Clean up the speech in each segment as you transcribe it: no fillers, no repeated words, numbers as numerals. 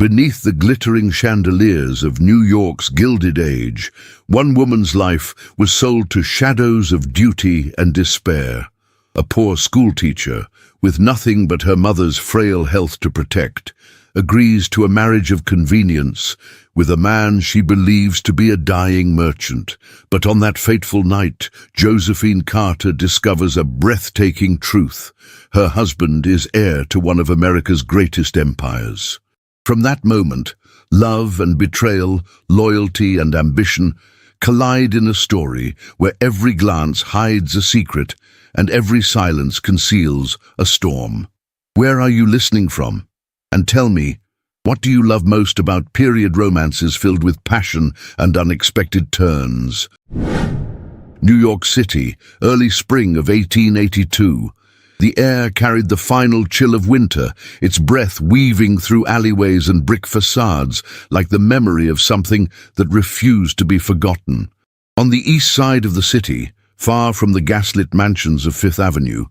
Beneath the glittering chandeliers of New York's Gilded Age, one woman's life was sold to shadows of duty and despair. A poor schoolteacher, with nothing but her mother's frail health to protect, agrees to a marriage of convenience with a man she believes to be a dying merchant. But on that fateful night, Josephine Carter discovers a breathtaking truth. Her husband is heir to one of America's greatest empires. From that moment, love and betrayal, loyalty and ambition collide in a story where every glance hides a secret and every silence conceals a storm. Where are you listening from? And tell me, what do you love most about period romances filled with passion and unexpected turns? New York City, early spring of 1882. The air carried the final chill of winter, its breath weaving through alleyways and brick facades like the memory of something that refused to be forgotten. On the east side of the city, far from the gaslit mansions of Fifth Avenue,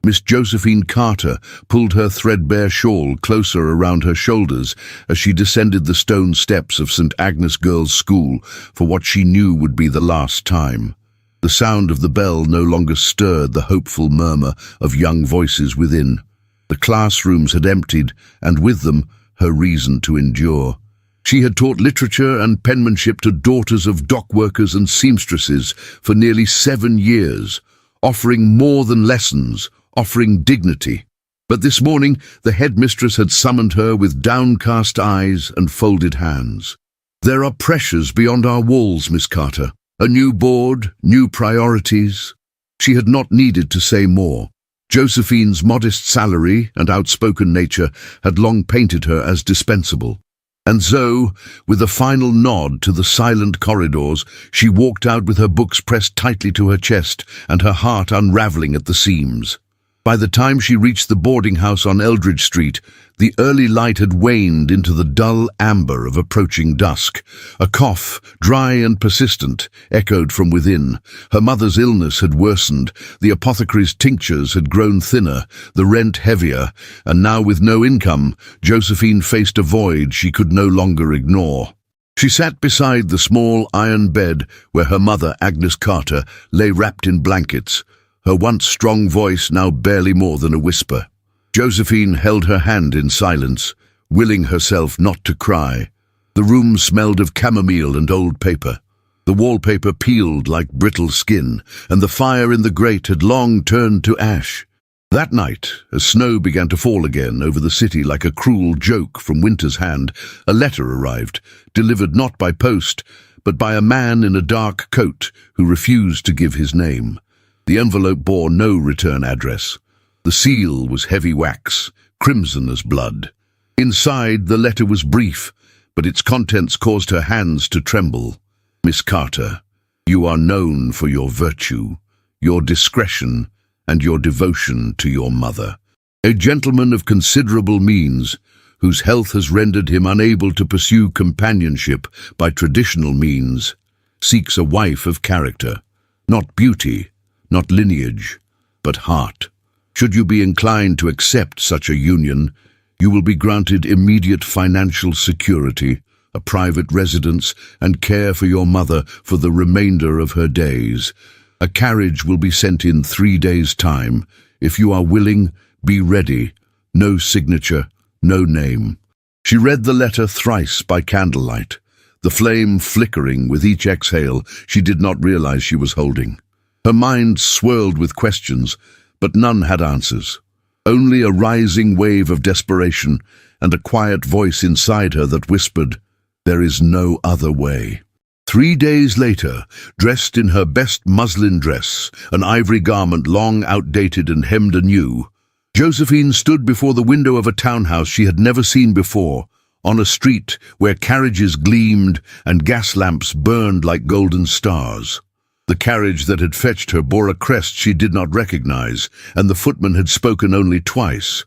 Miss Josephine Carter pulled her threadbare shawl closer around her shoulders as she descended the stone steps of St. Agnes Girls' School for what she knew would be the last time. The sound of the bell no longer stirred the hopeful murmur of young voices within. The classrooms had emptied, and with them, her reason to endure. She had taught literature and penmanship to daughters of dockworkers and seamstresses for nearly 7 years, offering more than lessons, offering dignity. But this morning, the headmistress had summoned her with downcast eyes and folded hands. "There are pressures beyond our walls, Miss Carter. A new board, new priorities." She had not needed to say more. Josephine's modest salary and outspoken nature had long painted her as dispensable. And so, with a final nod to the silent corridors, she walked out with her books pressed tightly to her chest and her heart unraveling at the seams. By the time she reached the boarding house on Eldridge Street, the early light had waned into the dull amber of approaching dusk. A cough, dry and persistent, echoed from within. Her mother's illness had worsened, the apothecary's tinctures had grown thinner, the rent heavier, and now with no income, Josephine faced a void she could no longer ignore. She sat beside the small iron bed where her mother, Agnes Carter, lay wrapped in blankets, her once strong voice now barely more than a whisper. Josephine held her hand in silence, willing herself not to cry. The room smelled of chamomile and old paper. The wallpaper peeled like brittle skin, and the fire in the grate had long turned to ash. That night, as snow began to fall again over the city like a cruel joke from winter's hand, a letter arrived, delivered not by post, but by a man in a dark coat who refused to give his name. The envelope bore no return address. The seal was heavy wax, crimson as blood. Inside, the letter was brief, but its contents caused her hands to tremble. "Miss Carter, you are known for your virtue, your discretion, and your devotion to your mother. A gentleman of considerable means, whose health has rendered him unable to pursue companionship by traditional means, seeks a wife of character, not beauty, not lineage, but heart. Should you be inclined to accept such a union, you will be granted immediate financial security, a private residence, and care for your mother for the remainder of her days. A carriage will be sent in 3 days' time. If you are willing, be ready. No signature, no name." She read the letter thrice by candlelight, the flame flickering with each exhale she did not realize she was holding. Her mind swirled with questions, but none had answers. Only a rising wave of desperation and a quiet voice inside her that whispered, "There is no other way." 3 days later, dressed in her best muslin dress, an ivory garment long outdated and hemmed anew, Josephine stood before the window of a townhouse she had never seen before, on a street where carriages gleamed and gas lamps burned like golden stars. The carriage that had fetched her bore a crest she did not recognize, and the footman had spoken only twice.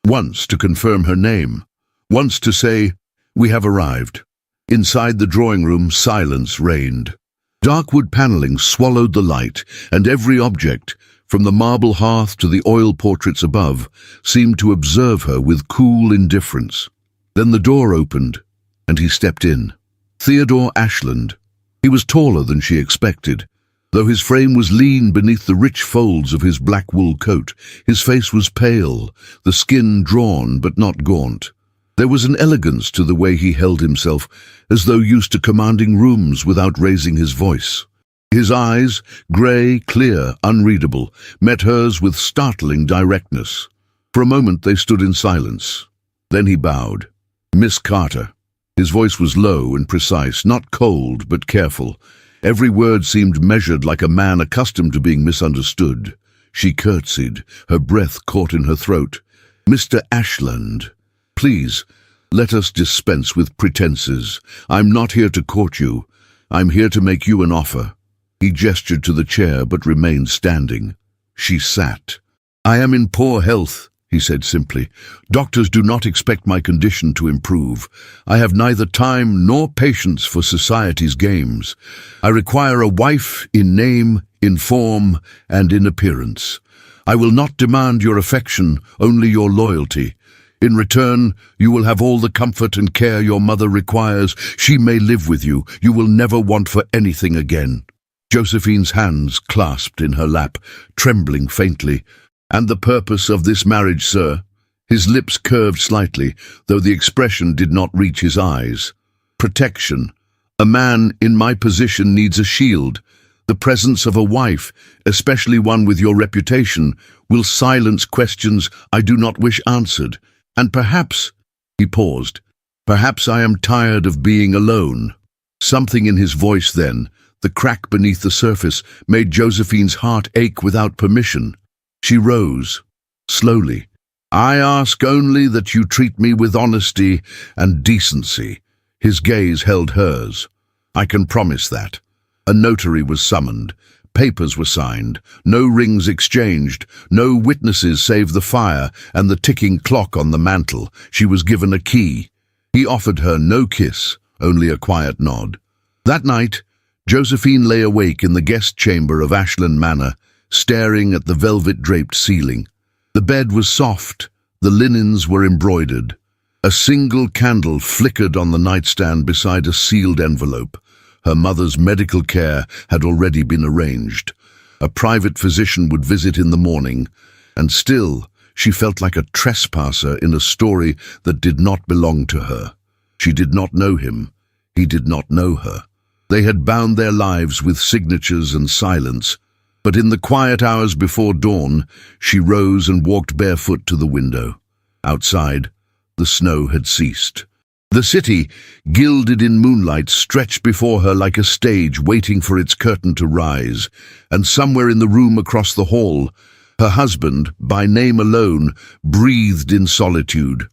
Once to confirm her name, once to say, "We have arrived." Inside the drawing room, silence reigned. Dark wood paneling swallowed the light, and every object, from the marble hearth to the oil portraits above, seemed to observe her with cool indifference. Then the door opened, and he stepped in. Theodore Ashland. He was taller than she expected. Though his frame was lean beneath the rich folds of his black wool coat, his face was pale, the skin drawn but not gaunt. There was an elegance to the way he held himself, as though used to commanding rooms without raising his voice. His eyes, grey, clear, unreadable, met hers with startling directness. For a moment they stood in silence. Then he bowed. "Miss Carter." His voice was low and precise, not cold but careful. Every word seemed measured like a man accustomed to being misunderstood. She curtsied, her breath caught in her throat. "Mr. Ashland, please, let us dispense with pretenses. I'm not here to court you. I'm here to make you an offer." He gestured to the chair but remained standing. She sat. "I am in poor health," he said simply. "Doctors do not expect my condition to improve. I have neither time nor patience for society's games. I require a wife in name, in form, and in appearance. I will not demand your affection, only your loyalty. In return, you will have all the comfort and care your mother requires. She may live with you. You will never want for anything again." Josephine's hands clasped in her lap, trembling faintly. "And the purpose of this marriage, sir?" His lips curved slightly, though the expression did not reach his eyes. "Protection. A man in my position needs a shield. The presence of a wife, especially one with your reputation, will silence questions I do not wish answered. And perhaps," he paused, "perhaps I am tired of being alone." Something in his voice then, the crack beneath the surface, made Josephine's heart ache without permission. She rose, slowly. "I ask only that you treat me with honesty and decency." His gaze held hers. "I can promise that." A notary was summoned. Papers were signed. No rings exchanged. No witnesses save the fire and the ticking clock on the mantel. She was given a key. He offered her no kiss, only a quiet nod. That night, Josephine lay awake in the guest chamber of Ashland Manor, staring at the velvet-draped ceiling. The bed was soft, the linens were embroidered. A single candle flickered on the nightstand beside a sealed envelope. Her mother's medical care had already been arranged. A private physician would visit in the morning, and still she felt like a trespasser in a story that did not belong to her. She did not know him. He did not know her. They had bound their lives with signatures and silence, but in the quiet hours before dawn, she rose and walked barefoot to the window. Outside, the snow had ceased. The city, gilded in moonlight, stretched before her like a stage waiting for its curtain to rise, and somewhere in the room across the hall, her husband, by name alone, breathed in solitude.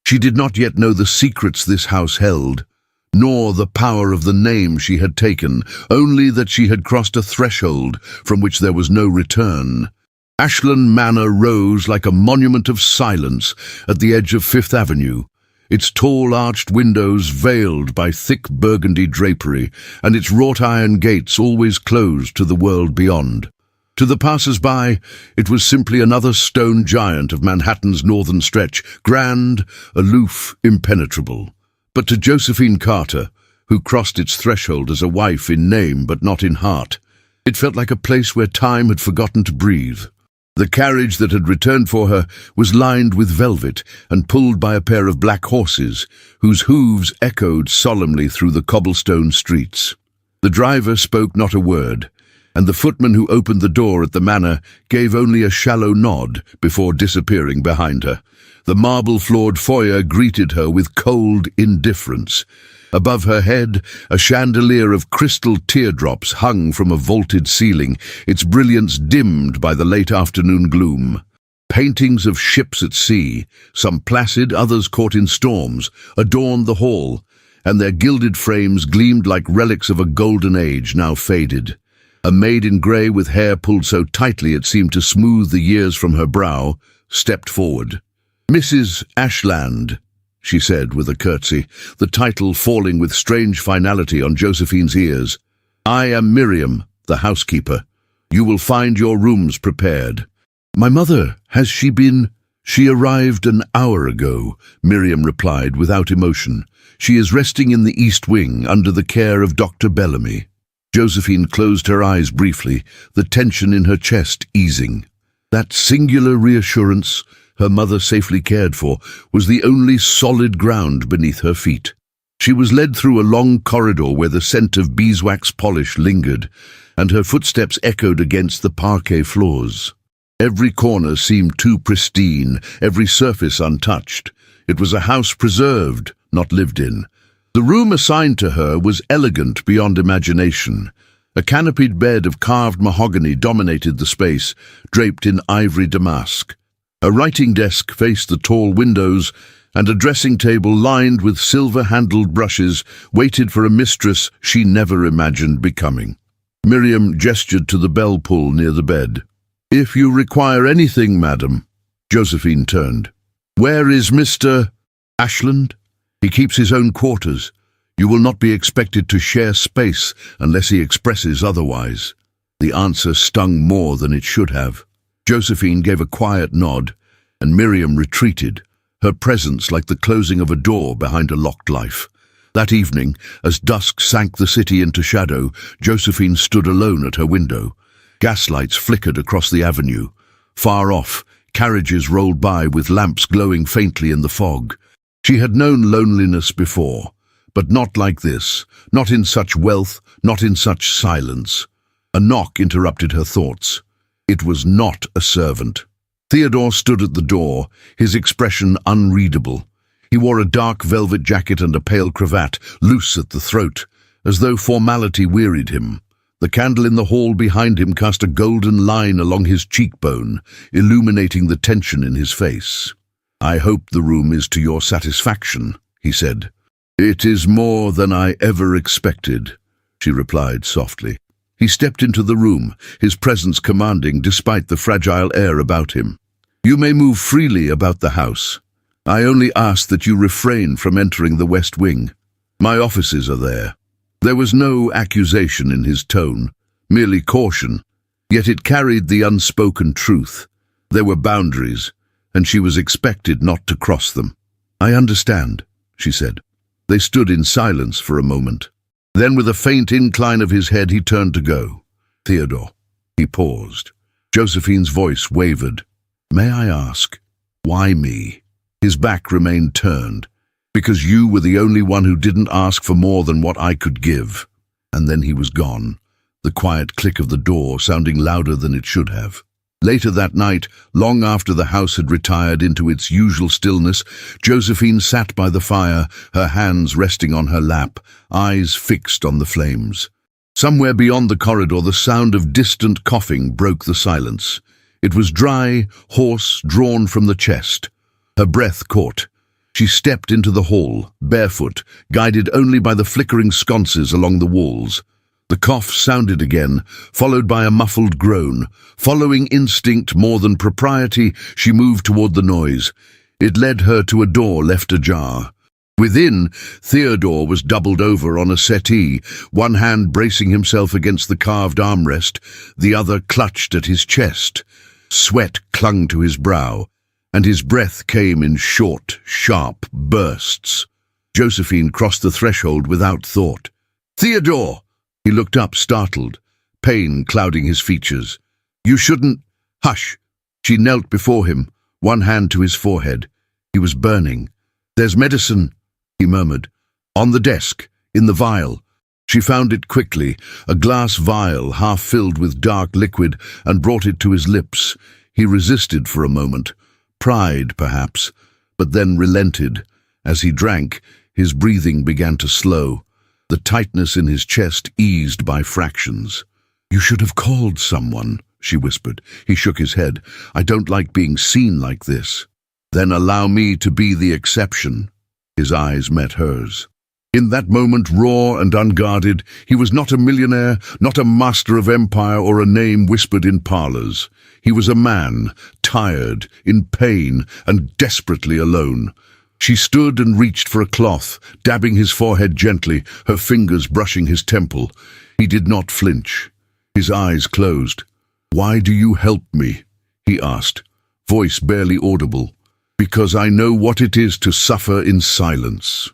She did not yet know the secrets this house held, nor the power of the name she had taken, only that she had crossed a threshold from which there was no return. Ashland Manor rose like a monument of silence at the edge of Fifth Avenue, its tall arched windows veiled by thick burgundy drapery, and its wrought-iron gates always closed to the world beyond. To the passers-by, it was simply another stone giant of Manhattan's northern stretch, grand, aloof, impenetrable. But to Josephine Carter, who crossed its threshold as a wife in name but not in heart, it felt like a place where time had forgotten to breathe. The carriage that had returned for her was lined with velvet and pulled by a pair of black horses, whose hooves echoed solemnly through the cobblestone streets. The driver spoke not a word, and the footman who opened the door at the manor gave only a shallow nod before disappearing behind her. The marble-floored foyer greeted her with cold indifference. Above her head, a chandelier of crystal teardrops hung from a vaulted ceiling, its brilliance dimmed by the late afternoon gloom. Paintings of ships at sea, some placid, others caught in storms, adorned the hall, and their gilded frames gleamed like relics of a golden age now faded. A maid in grey with hair pulled so tightly it seemed to smooth the years from her brow, stepped forward. "Mrs. Ashland," she said with a curtsy, the title falling with strange finality on Josephine's ears. "I am Miriam, the housekeeper. You will find your rooms prepared." "My mother, has she been—" She arrived an hour ago, Miriam replied without emotion. She is resting in the East Wing under the care of Dr. Bellamy. Josephine closed her eyes briefly, the tension in her chest easing. That singular reassurance, her mother safely cared for, was the only solid ground beneath her feet. She was led through a long corridor where the scent of beeswax polish lingered, and her footsteps echoed against the parquet floors. Every corner seemed too pristine, every surface untouched. It was a house preserved, not lived in. The room assigned to her was elegant beyond imagination. A canopied bed of carved mahogany dominated the space, draped in ivory damask. A writing desk faced the tall windows, and a dressing table lined with silver-handled brushes waited for a mistress she never imagined becoming. Miriam gestured to the bell pull near the bed. "If you require anything, madam." Josephine turned. "Where is Mr. Ashland?" "He keeps his own quarters. You will not be expected to share space unless he expresses otherwise." The answer stung more than it should have. Josephine gave a quiet nod, and Miriam retreated, her presence like the closing of a door behind a locked life. That evening, as dusk sank the city into shadow, Josephine stood alone at her window. Gaslights flickered across the avenue. Far off, carriages rolled by with lamps glowing faintly in the fog. She had known loneliness before, but not like this, not in such wealth, not in such silence. A knock interrupted her thoughts. It was not a servant. Theodore stood at the door, his expression unreadable. He wore a dark velvet jacket and a pale cravat, loose at the throat, as though formality wearied him. The candle in the hall behind him cast a golden line along his cheekbone, illuminating the tension in his face. "I hope the room is to your satisfaction," he said. "It is more than I ever expected," she replied softly. He stepped into the room, his presence commanding despite the fragile air about him. "You may move freely about the house. I only ask that you refrain from entering the West Wing. My offices are there." There was no accusation in his tone, merely caution, yet it carried the unspoken truth. There were boundaries, and she was expected not to cross them. "I understand," she said. They stood in silence for a moment. Then, with a faint incline of his head, he turned to go. "Theodore." He paused. Josephine's voice wavered. "May I ask, why me?" His back remained turned. "Because you were the only one who didn't ask for more than what I could give." And then he was gone, the quiet click of the door sounding louder than it should have. Later that night, long after the house had retired into its usual stillness, Josephine sat by the fire, her hands resting on her lap, eyes fixed on the flames. Somewhere beyond the corridor, the sound of distant coughing broke the silence. It was dry, hoarse, drawn from the chest. Her breath caught. She stepped into the hall, barefoot, guided only by the flickering sconces along the walls. The cough sounded again, followed by a muffled groan. Following instinct more than propriety, she moved toward the noise. It led her to a door left ajar. Within, Theodore was doubled over on a settee, one hand bracing himself against the carved armrest, the other clutched at his chest. Sweat clung to his brow, and his breath came in short, sharp bursts. Josephine crossed the threshold without thought. "Theodore!" He looked up, startled, pain clouding his features. "You shouldn't—" "Hush!" She knelt before him, one hand to his forehead. He was burning. "There's medicine," he murmured. "On the desk, in the vial." She found it quickly, a glass vial half filled with dark liquid, and brought it to his lips. He resisted for a moment. Pride, perhaps, but then relented. As he drank, his breathing began to slow. The tightness in his chest eased by fractions. "You should have called someone," she whispered. He shook his head. "I don't like being seen like this." "Then allow me to be the exception." His eyes met hers. In that moment, raw and unguarded, he was not a millionaire, not a master of empire or a name whispered in parlors. He was a man, tired, in pain, and desperately alone. She stood and reached for a cloth, dabbing his forehead gently, her fingers brushing his temple. He did not flinch. His eyes closed. "Why do you help me?" he asked. voice barely audible. Because I know what it is to suffer in silence.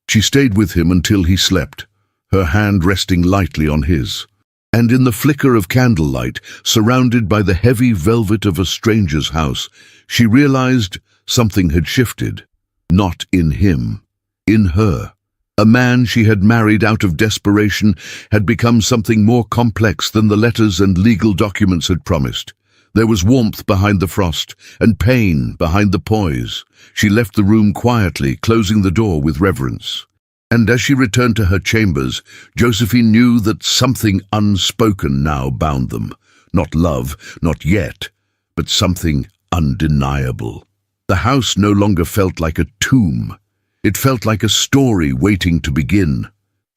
She stayed with him until he slept, her hand resting lightly on his. And in the flicker of candlelight, surrounded by the heavy velvet of a stranger's house, she realized something had shifted. Not in him, in her. A man she had married out of desperation had become something more complex than the letters and legal documents had promised. There was warmth behind the frost, and pain behind the poise. She left the room quietly, closing the door with reverence. And as she returned to her chambers, Josephine knew that something unspoken now bound them. Not love, not yet, but something undeniable. The house no longer felt like a tomb. It felt like a story waiting to begin.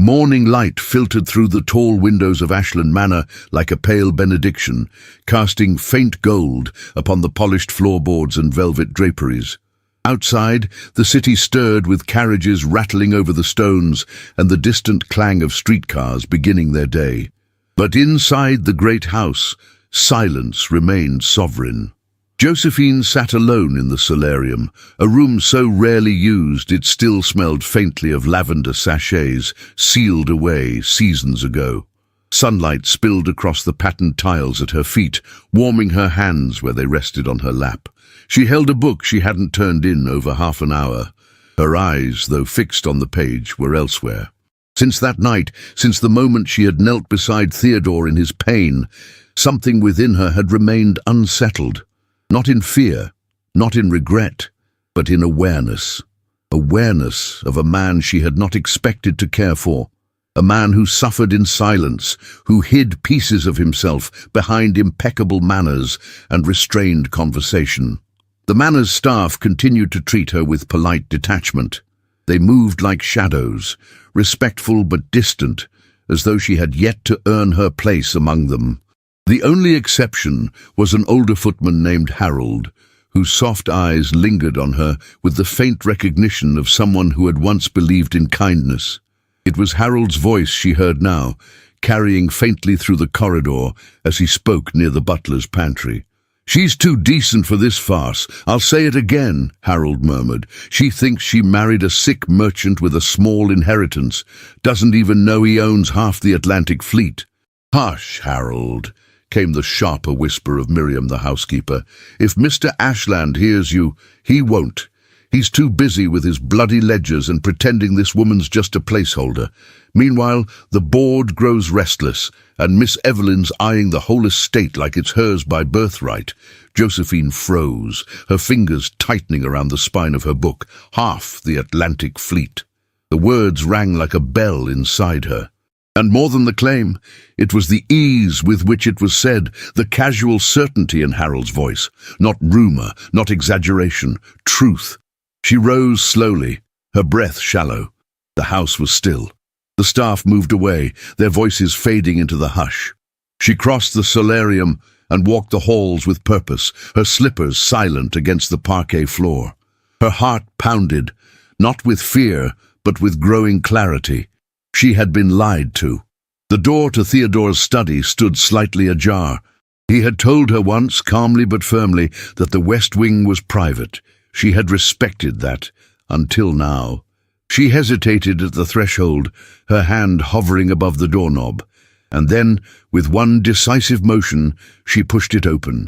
Morning light filtered through the tall windows of Ashland Manor like a pale benediction, casting faint gold upon the polished floorboards and velvet draperies. Outside, the city stirred with carriages rattling over the stones and the distant clang of streetcars beginning their day. But inside the great house, silence remained sovereign. Josephine sat alone in the solarium, a room so rarely used it still smelled faintly of lavender sachets sealed away seasons ago. Sunlight spilled across the patterned tiles at her feet, warming her hands where they rested on her lap. She held a book she hadn't turned in over half an hour. Her eyes, though fixed on the page, were elsewhere. Since that night, since the moment she had knelt beside Theodore in his pain, something within her had remained unsettled. Not in fear, not in regret, but in awareness. Awareness of a man she had not expected to care for. A man who suffered in silence, who hid pieces of himself behind impeccable manners and restrained conversation. The manor's staff continued to treat her with polite detachment. They moved like shadows, respectful but distant, as though she had yet to earn her place among them. The only exception was an older footman named Harold, whose soft eyes lingered on her with the faint recognition of someone who had once believed in kindness. It was Harold's voice she heard now, carrying faintly through the corridor as he spoke near the butler's pantry. "She's too decent for this farce. I'll say it again," Harold murmured. "She thinks she married a sick merchant with a small inheritance. Doesn't even know he owns half the Atlantic fleet." "Hush, Harold," came the sharper whisper of Miriam the housekeeper. "If Mr. Ashland hears you, he won't. He's too busy with his bloody ledgers and pretending this woman's just a placeholder. Meanwhile, the board grows restless, and Miss Evelyn's eyeing the whole estate like it's hers by birthright." Josephine froze, her fingers tightening around the spine of her book. Half the Atlantic fleet. The words rang like a bell inside her. And more than the claim, it was the ease with which it was said, the casual certainty in Harold's voice. Not rumor, not exaggeration, truth. She rose slowly, her breath shallow. The house was still. The staff moved away, their voices fading into the hush. She crossed the solarium and walked the halls with purpose, her slippers silent against the parquet floor. Her heart pounded, not with fear, but with growing clarity. She had been lied to. The door to Theodore's study stood slightly ajar. He had told her once, calmly but firmly, that the West Wing was private. She had respected that, until now. She hesitated at the threshold, her hand hovering above the doorknob, and then, with one decisive motion, she pushed it open.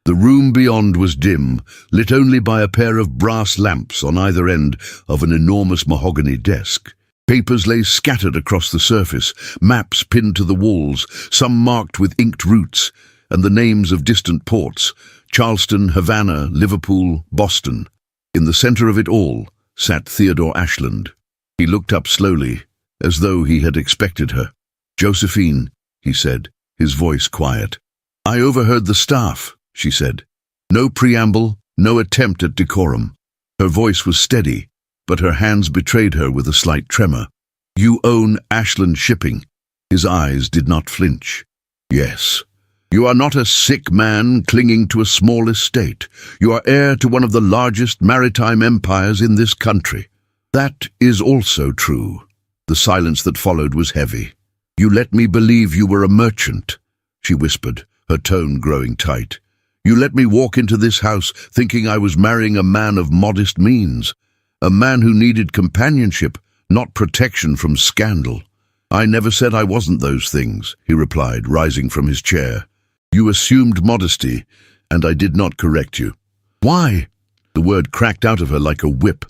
The room beyond was dim, lit only by a pair of brass lamps on either end of an enormous mahogany desk. Papers lay scattered across the surface, maps pinned to the walls, some marked with inked roots, and the names of distant ports, Charleston, Havana, Liverpool, Boston. In the center of it all sat Theodore Ashland. He looked up slowly, as though he had expected her. "Josephine," he said, his voice quiet. "I overheard the staff," she said. No preamble, no attempt at decorum. Her voice was steady, but her hands betrayed her with a slight tremor. "You own Ashland Shipping." His eyes did not flinch. "Yes. You are not a sick man clinging to a small estate. You are heir to one of the largest maritime empires in this country." "That is also true." The silence that followed was heavy. "You let me believe you were a merchant," she whispered, her tone growing tight. You let me walk into this house thinking I was marrying a man of modest means, a man who needed companionship, not protection from scandal. I never said I wasn't those things, he replied, rising from his chair. You assumed modesty, and I did not correct you. Why? The word cracked out of her like a whip.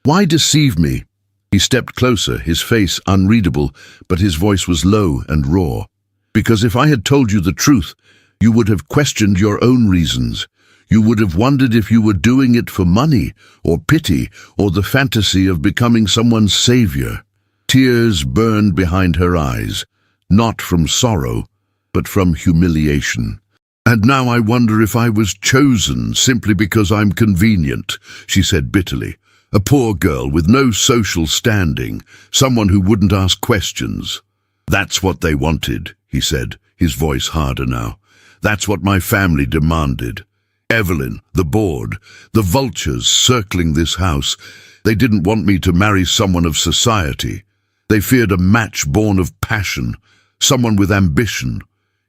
Why deceive me? He stepped closer, his face unreadable, but his voice was low and raw. Because if I had told you the truth, you would have questioned your own reasons. You would have wondered if you were doing it for money, or pity, or the fantasy of becoming someone's savior. Tears burned behind her eyes, not from sorrow, but from humiliation. And now I wonder if I was chosen simply because I'm convenient, she said bitterly. A poor girl with no social standing, someone who wouldn't ask questions. That's what they wanted, he said, his voice harder now. That's what my family demanded. Evelyn, the board, the vultures circling this house. They didn't want me to marry someone of society. They feared a match born of passion, someone with ambition.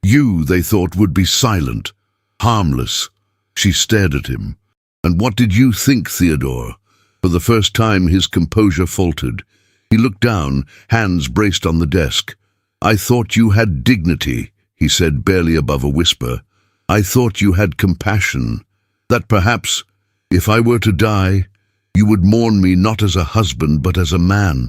You, they thought, would be silent, harmless. She stared at him. And what did you think, Theodore? For the first time his composure faltered. He looked down, hands braced on the desk. I thought you had dignity, he said barely above a whisper. I thought you had compassion, that perhaps, if I were to die, you would mourn me not as a husband but as a man.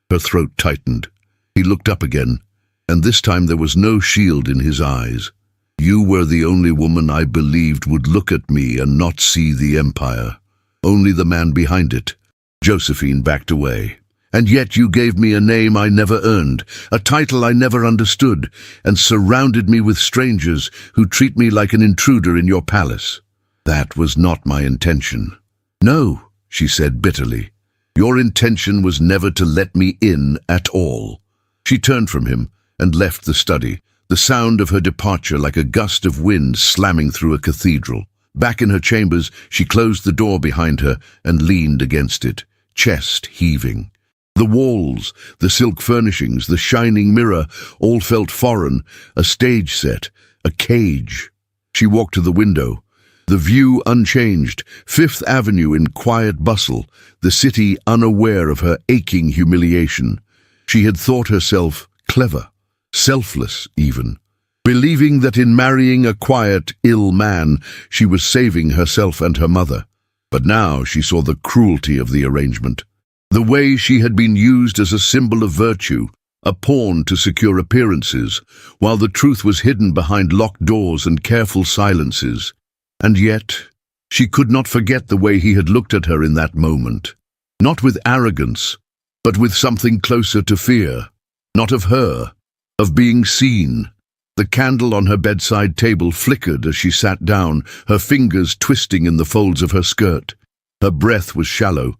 Her throat tightened. He looked up again, and this time there was no shield in his eyes. You were the only woman I believed would look at me and not see the empire. Only the man behind it. Josephine backed away. And yet you gave me a name I never earned, a title I never understood, and surrounded me with strangers who treat me like an intruder in your palace. That was not my intention. No, she said bitterly. Your intention was never to let me in at all. She turned from him and left the study, the sound of her departure like a gust of wind slamming through a cathedral. Back in her chambers, she closed the door behind her and leaned against it, chest heaving. The walls, the silk furnishings, the shining mirror, all felt foreign, a stage set, a cage. She walked to the window. The view unchanged, Fifth Avenue in quiet bustle, the city unaware of her aching humiliation. She had thought herself clever, selfless even, believing that in marrying a quiet, ill man, she was saving herself and her mother. But now she saw the cruelty of the arrangement. The way she had been used as a symbol of virtue, a pawn to secure appearances, while the truth was hidden behind locked doors and careful silences. And yet, she could not forget the way he had looked at her in that moment. Not with arrogance, but with something closer to fear. Not of her, of being seen. The candle on her bedside table flickered as she sat down, her fingers twisting in the folds of her skirt. Her breath was shallow.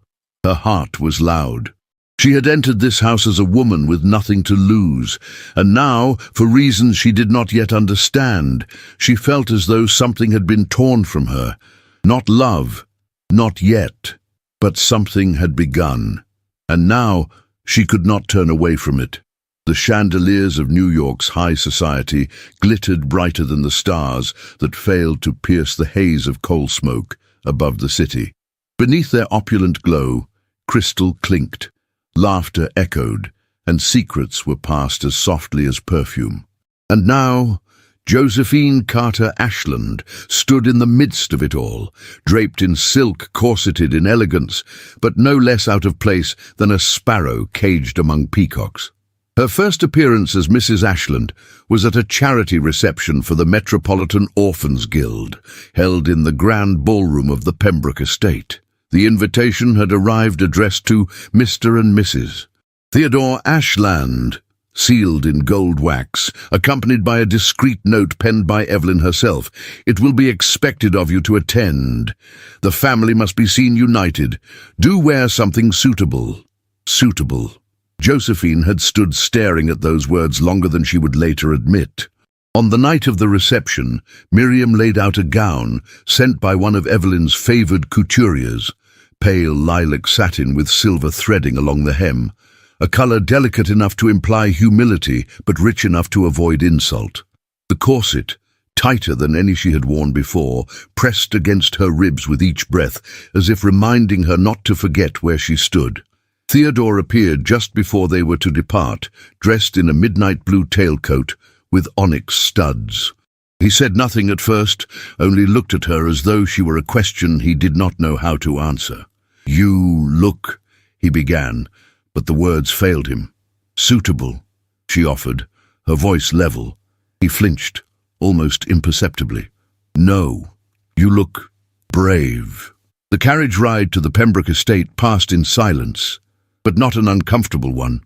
Her heart was loud. She had entered this house as a woman with nothing to lose, and now, for reasons she did not yet understand, she felt as though something had been torn from her. Not love, not yet, but something had begun. And now she could not turn away from it. The chandeliers of New York's high society glittered brighter than the stars that failed to pierce the haze of coal smoke above the city. Beneath their opulent glow, crystal clinked, laughter echoed, and secrets were passed as softly as perfume. And now, Josephine Carter Ashland stood in the midst of it all, draped in silk, corseted in elegance, but no less out of place than a sparrow caged among peacocks. Her first appearance as Mrs. Ashland was at a charity reception for the Metropolitan Orphans Guild, held in the grand ballroom of the Pembroke estate. The invitation had arrived addressed to Mr. and Mrs. Theodore Ashland, sealed in gold wax, accompanied by a discreet note penned by Evelyn herself. It will be expected of you to attend. The family must be seen united. Do wear something suitable. Suitable. Josephine had stood staring at those words longer than she would later admit. On the night of the reception, Miriam laid out a gown sent by one of Evelyn's favoured couturiers, pale lilac satin with silver threading along the hem, a colour delicate enough to imply humility but rich enough to avoid insult. The corset, tighter than any she had worn before, pressed against her ribs with each breath, as if reminding her not to forget where she stood. Theodore appeared just before they were to depart, dressed in a midnight blue tailcoat with onyx studs. He said nothing at first, only looked at her as though she were a question he did not know how to answer. "You look," he began, but the words failed him. "Suitable," she offered, her voice level. He flinched, almost imperceptibly. "No, you look brave." The carriage ride to the Pembroke estate passed in silence, but not an uncomfortable one.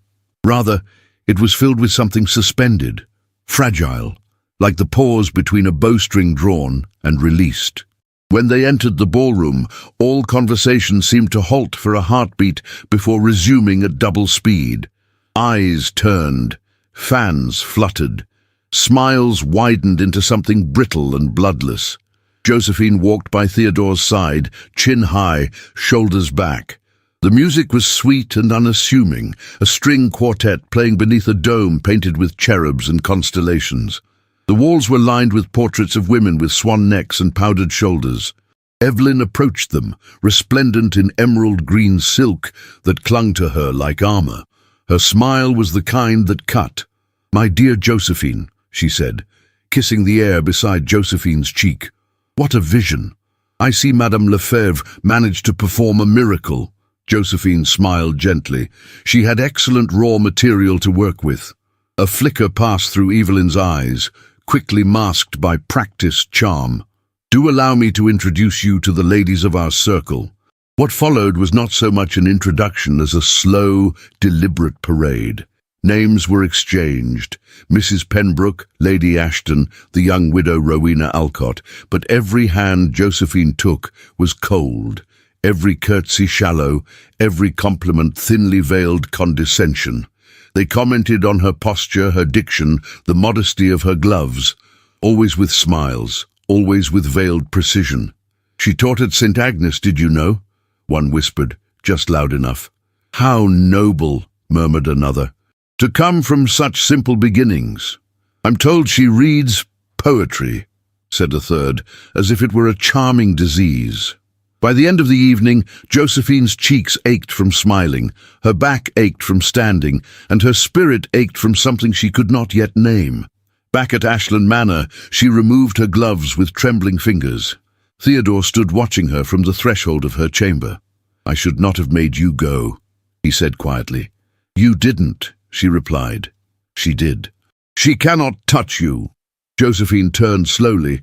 Rather, it was filled with something suspended, fragile, like the pause between a bowstring drawn and released. When they entered the ballroom, all conversation seemed to halt for a heartbeat before resuming at double speed. Eyes turned, fans fluttered, smiles widened into something brittle and bloodless. Josephine walked by Theodore's side, chin high, shoulders back. The music was sweet and unassuming, a string quartet playing beneath a dome painted with cherubs and constellations. The walls were lined with portraits of women with swan necks and powdered shoulders. Evelyn approached them, resplendent in emerald green silk that clung to her like armor. Her smile was the kind that cut. "My dear Josephine," she said, kissing the air beside Josephine's cheek. "What a vision! I see Madame Lefebvre managed to perform a miracle." Josephine smiled gently. She had excellent raw material to work with. A flicker passed through Evelyn's eyes, quickly masked by practiced charm. "Do allow me to introduce you to the ladies of our circle." What followed was not so much an introduction as a slow, deliberate parade. Names were exchanged. Mrs. Pembroke, Lady Ashton, the young widow Rowena Alcott, but every hand Josephine took was cold, every curtsy shallow, every compliment thinly veiled condescension. They commented on her posture, her diction, the modesty of her gloves, always with smiles, always with veiled precision. "She taught at St. Agnes, did you know?" one whispered, just loud enough. "How noble," murmured another, "to come from such simple beginnings." "I'm told she reads poetry," said a third, as if it were a charming disease. By the end of the evening, Josephine's cheeks ached from smiling, her back ached from standing, and her spirit ached from something she could not yet name. Back at Ashland Manor, she removed her gloves with trembling fingers. Theodore stood watching her from the threshold of her chamber. "I should not have made you go," he said quietly. "You didn't," she replied. "She did." "She cannot touch you." Josephine turned slowly.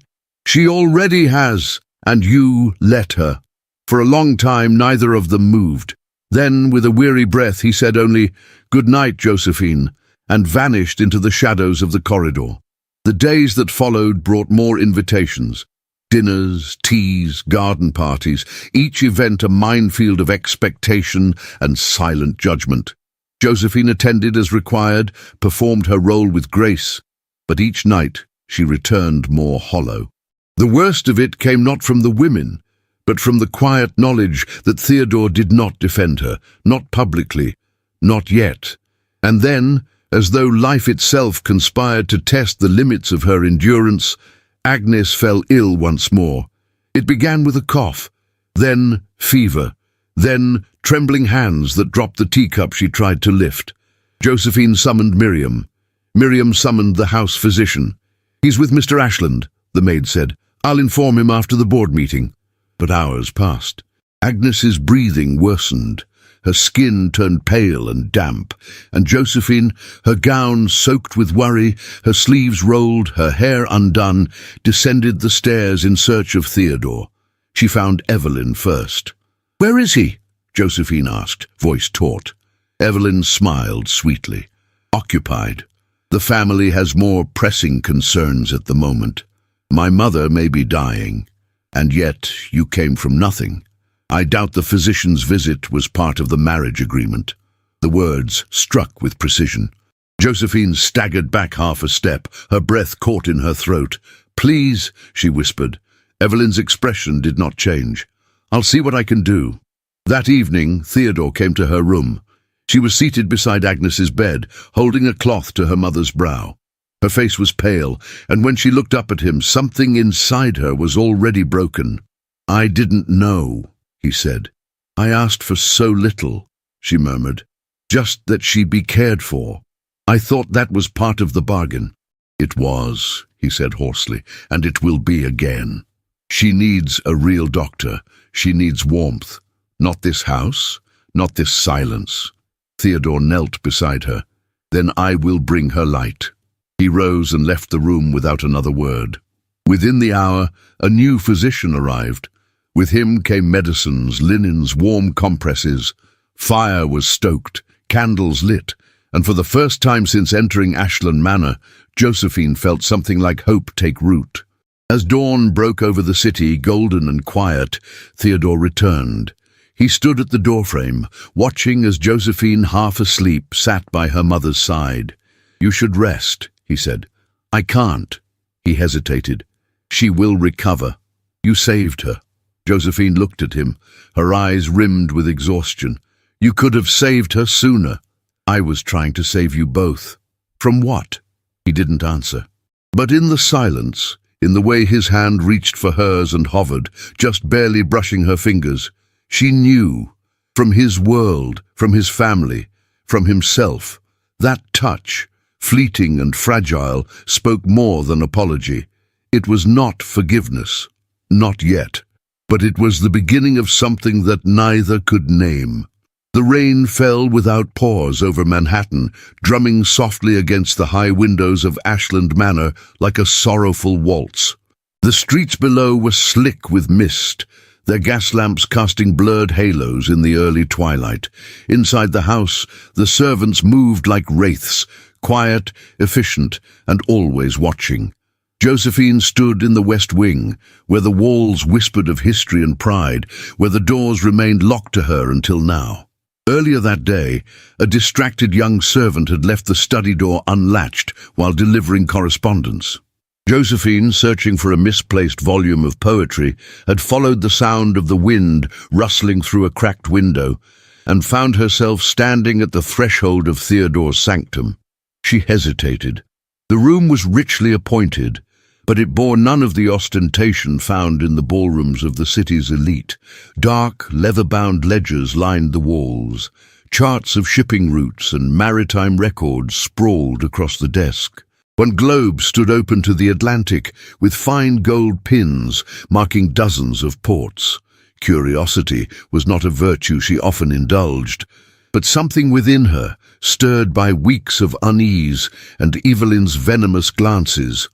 "She already has, and you let her." For a long time, neither of them moved. Then, with a weary breath, he said only, "Good night, Josephine," and vanished into the shadows of the corridor. The days that followed brought more invitations. Dinners, teas, garden parties, each event a minefield of expectation and silent judgment. Josephine attended as required, performed her role with grace, but each night she returned more hollow. The worst of it came not from the women, but from the quiet knowledge that Theodore did not defend her, not publicly, not yet. And then, as though life itself conspired to test the limits of her endurance, Agnes fell ill once more. It began with a cough, then fever, then trembling hands that dropped the teacup she tried to lift. Josephine summoned Miriam. Miriam summoned the house physician. "He's with Mr. Ashland," the maid said. "I'll inform him after the board meeting." But hours passed. Agnes's breathing worsened. Her skin turned pale and damp, and Josephine, her gown soaked with worry, her sleeves rolled, her hair undone, descended the stairs in search of Theodore. She found Evelyn first. "Where is he?" Josephine asked, voice taut. Evelyn smiled sweetly. "Occupied. The family has more pressing concerns at the moment. My mother may be dying. And yet you came from nothing. I doubt the physician's visit was part of the marriage agreement." The words struck with precision. Josephine staggered back half a step, her breath caught in her throat. "Please," she whispered. Evelyn's expression did not change. "I'll see what I can do." That evening, Theodore came to her room. She was seated beside Agnes's bed, holding a cloth to her mother's brow. Her face was pale, and when she looked up at him, something inside her was already broken. "I didn't know," he said. "I asked for so little," she murmured. "Just that she be cared for. I thought that was part of the bargain." "It was," he said hoarsely, "and it will be again. She needs a real doctor. She needs warmth. Not this house, not this silence." Theodore knelt beside her. "Then I will bring her light." He rose and left the room without another word. Within the hour, a new physician arrived. With him came medicines, linens, warm compresses. Fire was stoked, candles lit, and for the first time since entering Ashland Manor, Josephine felt something like hope take root. As dawn broke over the city, golden and quiet, Theodore returned. He stood at the doorframe, watching as Josephine, half asleep, sat by her mother's side. "You should rest," he said. "I can't." He hesitated. "She will recover. You saved her." Josephine looked at him, her eyes rimmed with exhaustion. "You could have saved her sooner." "I was trying to save you both." "From what?" He didn't answer. But in the silence, in the way his hand reached for hers and hovered, just barely brushing her fingers, she knew, from his world, from his family, from himself, that touch, fleeting and fragile, spoke more than apology. It was not forgiveness, not yet, but it was the beginning of something that neither could name. The rain fell without pause over Manhattan, drumming softly against the high windows of Ashland Manor like a sorrowful waltz. The streets below were slick with mist, their gas lamps casting blurred halos in the early twilight. Inside the house, the servants moved like wraiths, quiet, efficient, and always watching. Josephine stood in the West Wing, where the walls whispered of history and pride, where the doors remained locked to her until now. Earlier that day, a distracted young servant had left the study door unlatched while delivering correspondence. Josephine, searching for a misplaced volume of poetry, had followed the sound of the wind rustling through a cracked window and found herself standing at the threshold of Theodore's sanctum. She hesitated. The room was richly appointed, but it bore none of the ostentation found in the ballrooms of the city's elite. Dark, leather-bound ledgers lined the walls. Charts of shipping routes and maritime records sprawled across the desk. One globe stood open to the Atlantic, with fine gold pins marking dozens of ports. Curiosity was not a virtue she often indulged, but something within her, stirred by weeks of unease and Evelyn's venomous glances,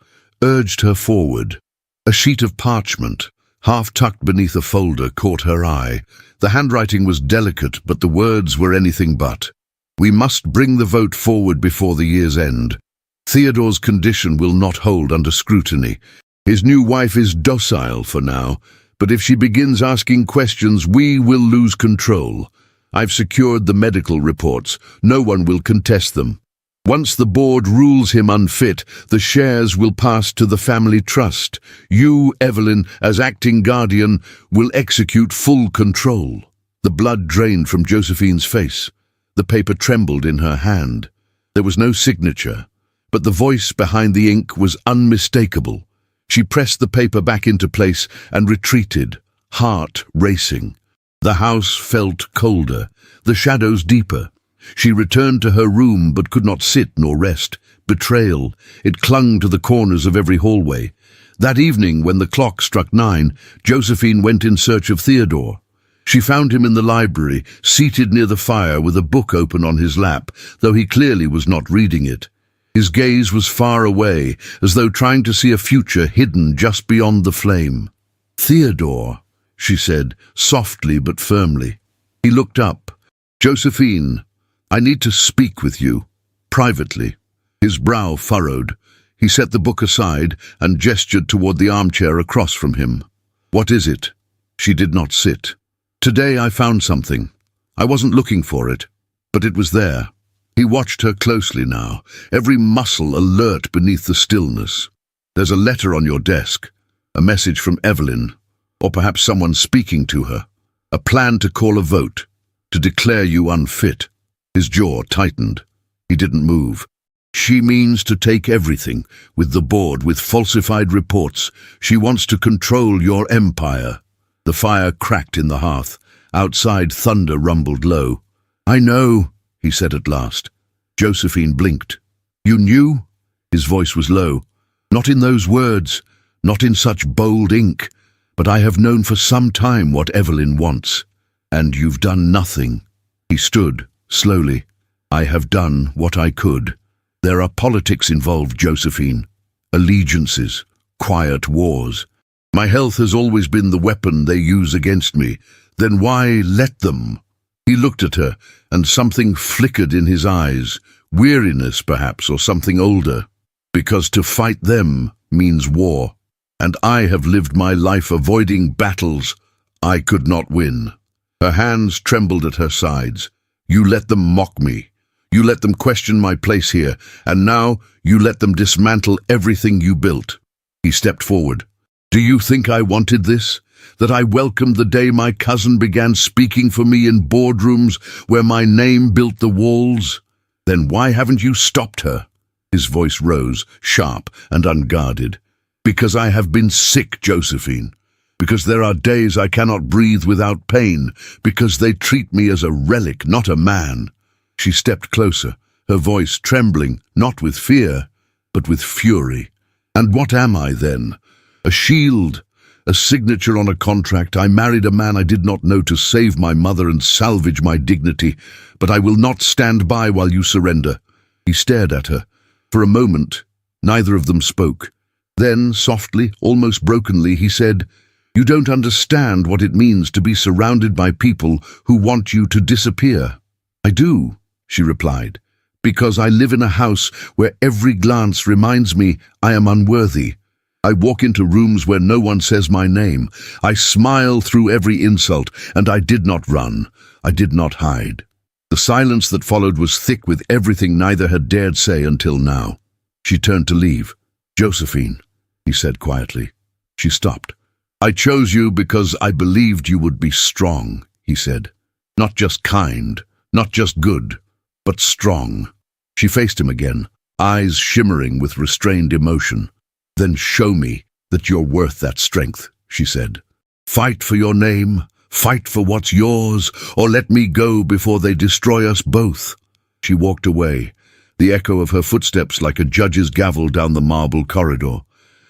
urged her forward. A sheet of parchment, half tucked beneath a folder, caught her eye. The handwriting was delicate, but the words were anything but. "We must bring the vote forward before the year's end. Theodore's condition will not hold under scrutiny. His new wife is docile for now, but if she begins asking questions, we will lose control. I've secured the medical reports. No one will contest them. Once the board rules him unfit, the shares will pass to the family trust. You, Evelyn, as acting guardian, will execute full control." The blood drained from Josephine's face. The paper trembled in her hand. There was no signature, but the voice behind the ink was unmistakable. She pressed the paper back into place and retreated, heart racing. The house felt colder, the shadows deeper. She returned to her room but could not sit nor rest. Betrayal, it clung to the corners of every hallway. That evening, when the clock struck 9, Josephine went in search of Theodore. She found him in the library, seated near the fire with a book open on his lap, though he clearly was not reading it. His gaze was far away, as though trying to see a future hidden just beyond the flame. "Theodore," she said, softly but firmly. He looked up. "Josephine, I need to speak with you, privately." His brow furrowed. He set the book aside and gestured toward the armchair across from him. "What is it?" She did not sit. "Today I found something. I wasn't looking for it, but it was there." He watched her closely now, every muscle alert beneath the stillness. "There's a letter on your desk, a message from Evelyn, or perhaps someone speaking to her. A plan to call a vote, to declare you unfit." His jaw tightened. He didn't move. She means to take everything, with the board, with falsified reports. She wants to control your empire. The fire cracked in the hearth. Outside, thunder rumbled low. I know, he said at last. Josephine blinked. You knew? His voice was low. Not in those words, not in such bold ink, but I have known for some time what Evelyn wants. And you've done nothing. He stood, slowly. I have done what I could. There are politics involved, Josephine. Allegiances, quiet wars. My health has always been the weapon they use against me. Then why let them? He looked at her, and something flickered in his eyes. Weariness, perhaps, or something older. Because to fight them means war. And I have lived my life avoiding battles I could not win. Her hands trembled at her sides. You let them mock me. You let them question my place here, and now you let them dismantle everything you built. He stepped forward. Do you think I wanted this? That I welcomed the day my cousin began speaking for me in boardrooms where my name built the walls? Then why haven't you stopped her? His voice rose, sharp and unguarded. Because I have been sick, Josephine. Because there are days I cannot breathe without pain. Because they treat me as a relic, not a man. She stepped closer, her voice trembling, not with fear, but with fury. And what am I then? A shield, a signature on a contract. I married a man I did not know to save my mother and salvage my dignity, but I will not stand by while you surrender. He stared at her. For a moment, neither of them spoke. Then, softly, almost brokenly, he said, You don't understand what it means to be surrounded by people who want you to disappear. I do, she replied, because I live in a house where every glance reminds me I am unworthy. I walk into rooms where no one says my name. I smile through every insult, and I did not run. I did not hide. The silence that followed was thick with everything neither had dared say until now. She turned to leave. Josephine, he said quietly. She stopped. I chose you because I believed you would be strong, he said. Not just kind, not just good, but strong. She faced him again, eyes shimmering with restrained emotion. Then show me that you're worth that strength, she said. Fight for your name, fight for what's yours, or let me go before they destroy us both. She walked away, the echo of her footsteps like a judge's gavel down the marble corridor.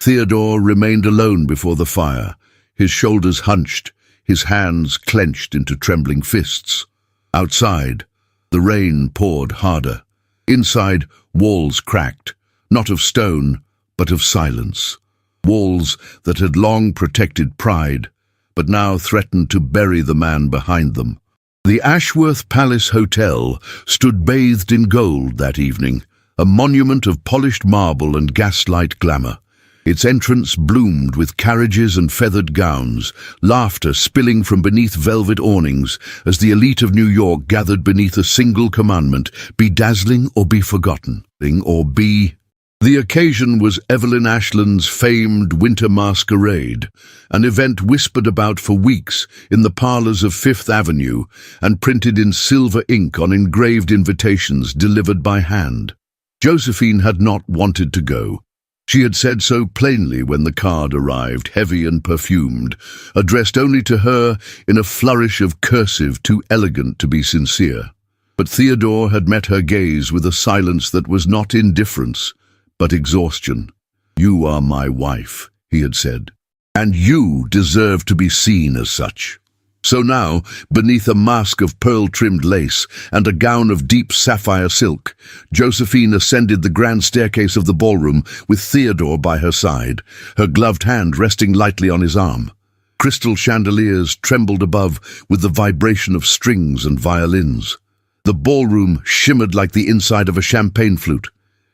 Theodore remained alone before the fire, his shoulders hunched, his hands clenched into trembling fists. Outside, the rain poured harder. Inside, walls cracked, not of stone, but of silence. Walls that had long protected pride, but now threatened to bury the man behind them. The Ashworth Palace Hotel stood bathed in gold that evening, a monument of polished marble and gaslight glamour. Its entrance bloomed with carriages and feathered gowns, laughter spilling from beneath velvet awnings as the elite of New York gathered beneath a single commandment, be dazzling or be forgotten, or be... The occasion was Evelyn Ashland's famed winter masquerade, an event whispered about for weeks in the parlors of Fifth Avenue and printed in silver ink on engraved invitations delivered by hand. Josephine had not wanted to go. She had said so plainly when the card arrived, heavy and perfumed, addressed only to her in a flourish of cursive too elegant to be sincere. But Theodore had met her gaze with a silence that was not indifference, but exhaustion. You are my wife, he had said, and you deserve to be seen as such. So now, beneath a mask of pearl-trimmed lace and a gown of deep sapphire silk, Josephine ascended the grand staircase of the ballroom with Theodore by her side, her gloved hand resting lightly on his arm. Crystal chandeliers trembled above with the vibration of strings and violins. The ballroom shimmered like the inside of a champagne flute.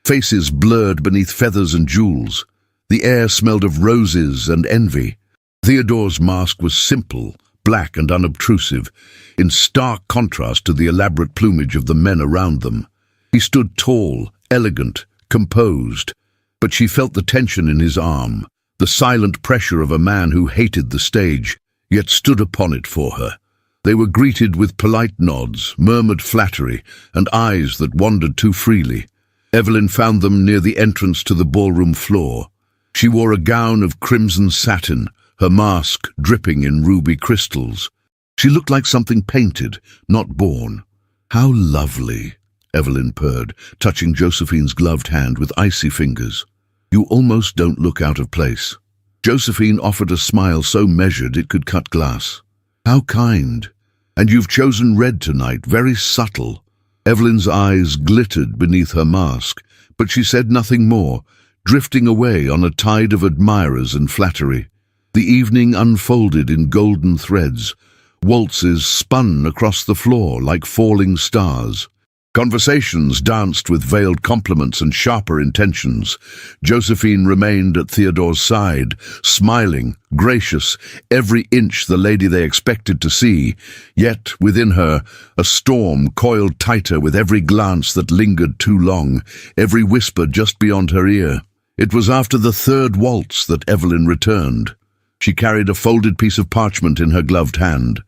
Faces blurred beneath feathers and jewels. The air smelled of roses and envy. Theodore's mask was simple, black and unobtrusive, in stark contrast to the elaborate plumage of the men around them. He stood tall, elegant, composed, but she felt the tension in his arm, the silent pressure of a man who hated the stage, yet stood upon it for her. They were greeted with polite nods, murmured flattery, and eyes that wandered too freely. Evelyn found them near the entrance to the ballroom floor. She wore a gown of crimson satin, her mask dripping in ruby crystals. She looked like something painted, not born. "How lovely," Evelyn purred, touching Josephine's gloved hand with icy fingers. "You almost don't look out of place." Josephine offered a smile so measured it could cut glass. "How kind. And you've chosen red tonight, very subtle." Evelyn's eyes glittered beneath her mask, but she said nothing more, drifting away on a tide of admirers and flattery. The evening unfolded in golden threads. Waltzes spun across the floor like falling stars. Conversations danced with veiled compliments and sharper intentions. Josephine remained at Theodore's side, smiling, gracious, every inch the lady they expected to see. Yet, within her, a storm coiled tighter with every glance that lingered too long, every whisper just beyond her ear. It was after the third waltz that Evelyn returned. She carried a folded piece of parchment in her gloved hand.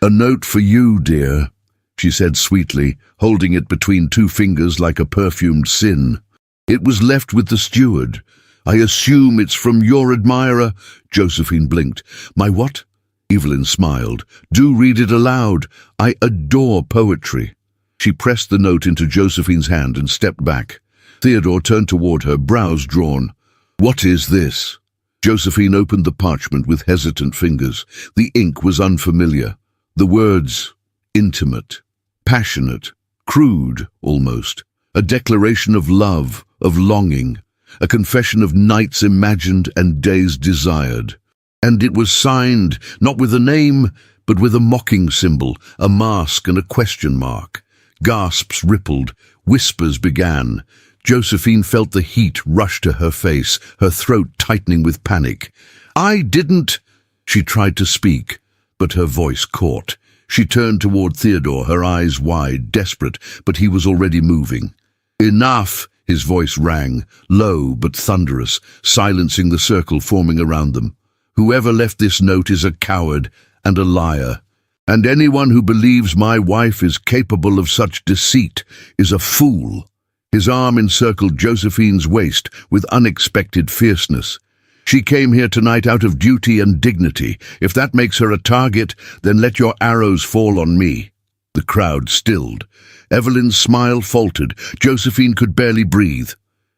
"A note for you, dear," she said sweetly, holding it between two fingers like a perfumed sin. "It was left with the steward. I assume it's from your admirer." Josephine blinked. "My what?" Evelyn smiled. "Do read it aloud. I adore poetry." She pressed the note into Josephine's hand and stepped back. Theodore turned toward her, brows drawn. "What is this?" Josephine opened the parchment with hesitant fingers. The ink was unfamiliar. The words, intimate, passionate, crude almost. A declaration of love, of longing, a confession of nights imagined and days desired. And it was signed, not with a name, but with a mocking symbol, a mask and a question mark. Gasps rippled, whispers began. Josephine felt the heat rush to her face, her throat tightening with panic. "I didn't—" She tried to speak, but her voice caught. She turned toward Theodore, her eyes wide, desperate, but he was already moving. "Enough!" His voice rang, low but thunderous, silencing the circle forming around them. "Whoever left this note is a coward and a liar. And anyone who believes my wife is capable of such deceit is a fool." His arm encircled Josephine's waist with unexpected fierceness. "She came here tonight out of duty and dignity. If that makes her a target, then let your arrows fall on me." The crowd stilled. Evelyn's smile faltered. Josephine could barely breathe.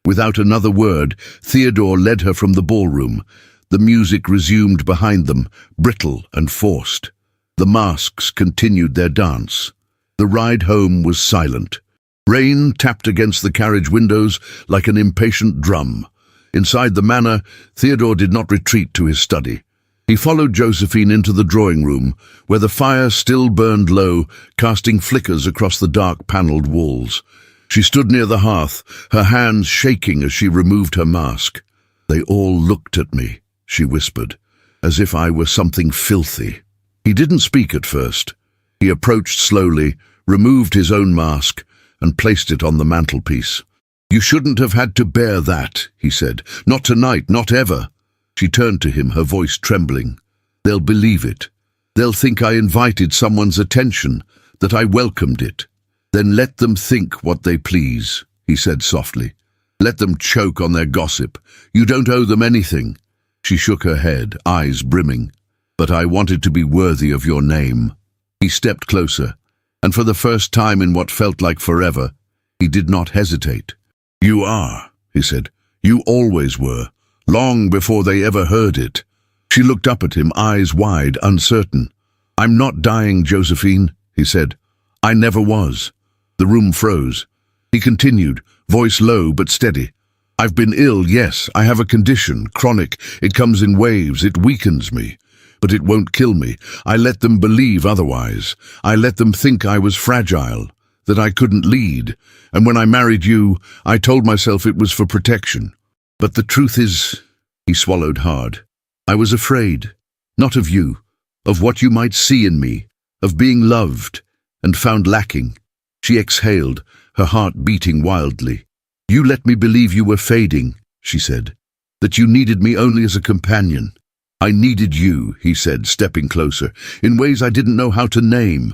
Without another word, Theodore led her from the ballroom. The music resumed behind them, brittle and forced. The masks continued their dance. The ride home was silent. Rain tapped against the carriage windows like an impatient drum. Inside the manor, Theodore did not retreat to his study. He followed Josephine into the drawing room, where the fire still burned low, casting flickers across the dark panelled walls. She stood near the hearth, her hands shaking as she removed her mask. "They all looked at me," she whispered, "as if I were something filthy." He didn't speak at first. He approached slowly, removed his own mask, and placed it on the mantelpiece. "You shouldn't have had to bear that," he said. "Not tonight, not ever." She turned to him, her voice trembling. "They'll believe it. They'll think I invited someone's attention, that I welcomed it. Then let them think what they please," he said softly. "Let them choke on their gossip. You don't owe them anything." She shook her head, eyes brimming. "But I wanted to be worthy of your name." He stepped closer, and for the first time in what felt like forever, he did not hesitate. "You are," he said. "You always were, long before they ever heard it." She looked up at him, eyes wide, uncertain. "I'm not dying, Josephine," he said. "I never was." The room froze. He continued, voice low but steady. "I've been ill, yes. I have a condition, chronic. It comes in waves. It weakens me. But it won't kill me. I let them believe otherwise. I let them think I was fragile, that I couldn't lead. And when I married you, I told myself it was for protection. But the truth is," he swallowed hard, "I was afraid, not of you, of what you might see in me, of being loved and found lacking." She exhaled, her heart beating wildly. "You let me believe you were fading," she said, "that you needed me only as a companion. I needed you," he said, stepping closer, "in ways I didn't know how to name.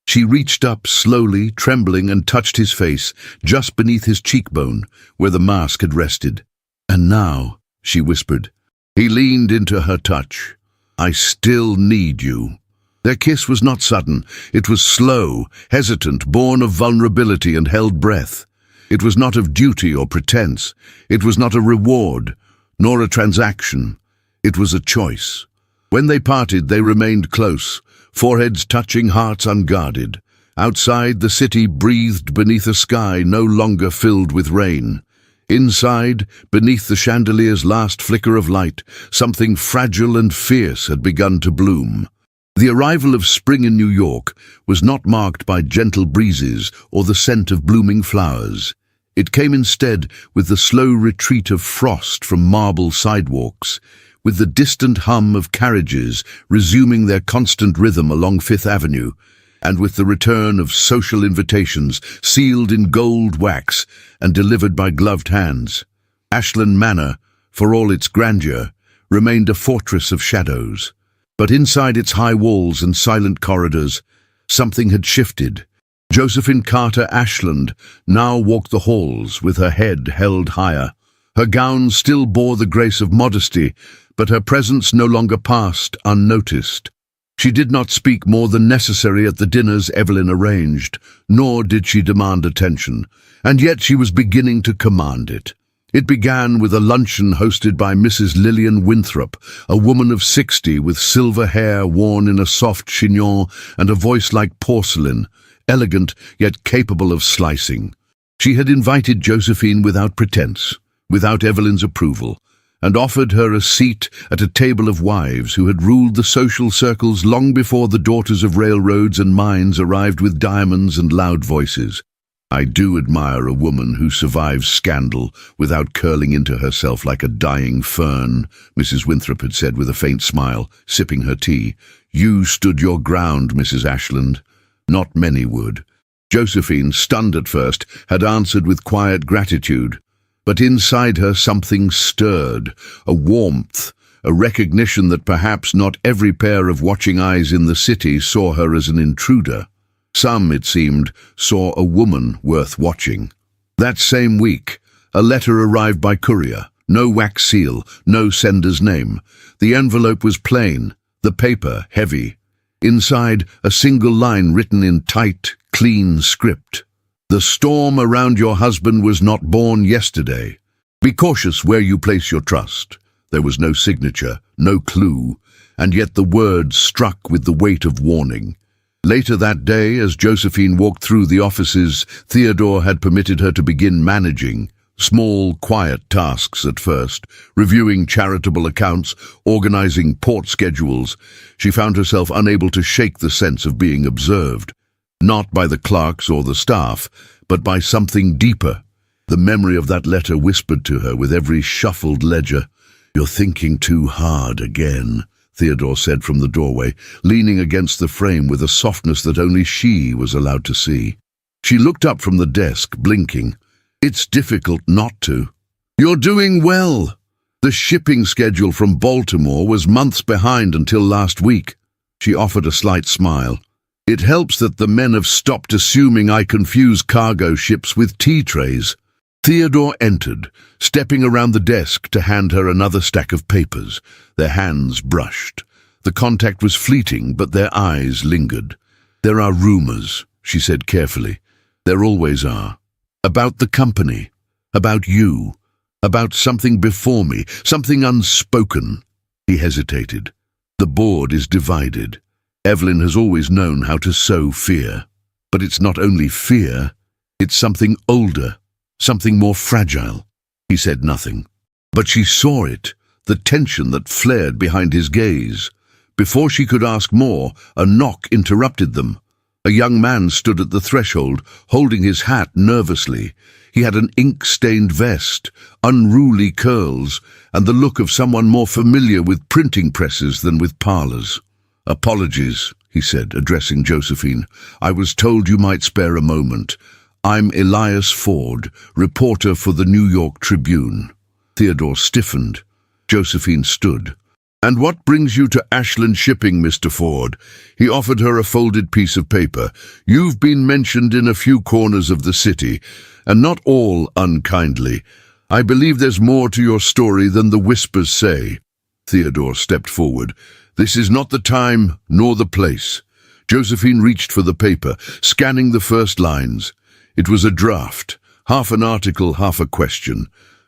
She reached up slowly, trembling, and touched his face, just beneath his cheekbone, where the mask had rested. "And now," she whispered. He leaned into her touch. "I still need you." Their kiss was not sudden. It was slow, hesitant, born of vulnerability and held breath. It was not of duty or pretense. It was not a reward, nor a transaction. It was a choice. When they parted, they remained close, foreheads touching, hearts unguarded. Outside, the city breathed beneath a sky no longer filled with rain. Inside, beneath the chandelier's last flicker of light, something fragile and fierce had begun to bloom. The arrival of spring in New York was not marked by gentle breezes or the scent of blooming flowers. It came instead with the slow retreat of frost from marble sidewalks, with the distant hum of carriages resuming their constant rhythm along Fifth Avenue, and with the return of social invitations sealed in gold wax and delivered by gloved hands. Ashland Manor, for all its grandeur, remained a fortress of shadows. But inside its high walls and silent corridors, something had shifted. Josephine Carter Ashland now walked the halls with her head held higher. Her gown still bore the grace of modesty, but her presence no longer passed unnoticed. She did not speak more than necessary at the dinners Evelyn arranged, nor did she demand attention, and yet she was beginning to command it. It began with a luncheon hosted by Mrs. Lillian Winthrop, a woman of 60 with silver hair worn in a soft chignon and a voice like porcelain, elegant yet capable of slicing. She had invited Josephine without pretense, without Evelyn's approval, and offered her a seat at a table of wives who had ruled the social circles long before the daughters of railroads and mines arrived with diamonds and loud voices. "I do admire a woman who survives scandal without curling into herself like a dying fern," Mrs. Winthrop had said with a faint smile, sipping her tea. "You stood your ground, Mrs. Ashland. Not many would." Josephine, stunned at first, had answered with quiet gratitude. But inside her something stirred, a warmth, a recognition that perhaps not every pair of watching eyes in the city saw her as an intruder. Some, it seemed, saw a woman worth watching. That same week, a letter arrived by courier. No wax seal, no sender's name. The envelope was plain, the paper heavy. Inside, a single line written in tight, clean script. "The storm around your husband was not born yesterday. Be cautious where you place your trust." There was no signature, no clue, and yet the words struck with the weight of warning. Later that day, as Josephine walked through the offices Theodore had permitted her to begin managing, small, quiet tasks at first, reviewing charitable accounts, organizing port schedules, she found herself unable to shake the sense of being observed. Not by the clerks or the staff, but by something deeper. The memory of that letter whispered to her with every shuffled ledger. "You're thinking too hard again," Theodore said from the doorway, leaning against the frame with a softness that only she was allowed to see. She looked up from the desk, blinking. "It's difficult not to." "You're doing well." The shipping schedule from Baltimore was months behind until last week. She offered a slight smile. "It helps that the men have stopped assuming I confuse cargo ships with tea trays." Theodore entered, stepping around the desk to hand her another stack of papers. Their hands brushed. The contact was fleeting, but their eyes lingered. "There are rumors," she said carefully. "There always are. About the company, about you, about something before me, something unspoken." He hesitated. "The board is divided. Evelyn has always known how to sow fear. But it's not only fear, it's something older, something more fragile." He said nothing. But she saw it, the tension that flared behind his gaze. Before she could ask more, a knock interrupted them. A young man stood at the threshold, holding his hat nervously. He had an ink-stained vest, unruly curls, and the look of someone more familiar with printing presses than with parlours. "Apologies," he said, addressing Josephine. "I was told you might spare a moment. I'm Elias Ford, reporter for the New York Tribune." Theodore stiffened. Josephine stood. "And what brings you to Ashland Shipping, Mr. Ford?" He offered her a folded piece of paper. "You've been mentioned in a few corners of the city, and not all unkindly. I believe there's more to your story than the whispers say." Theodore stepped forward. "This is not the time nor the place." Josephine reached for the paper, scanning the first lines. It was a draft, half an article, half a question.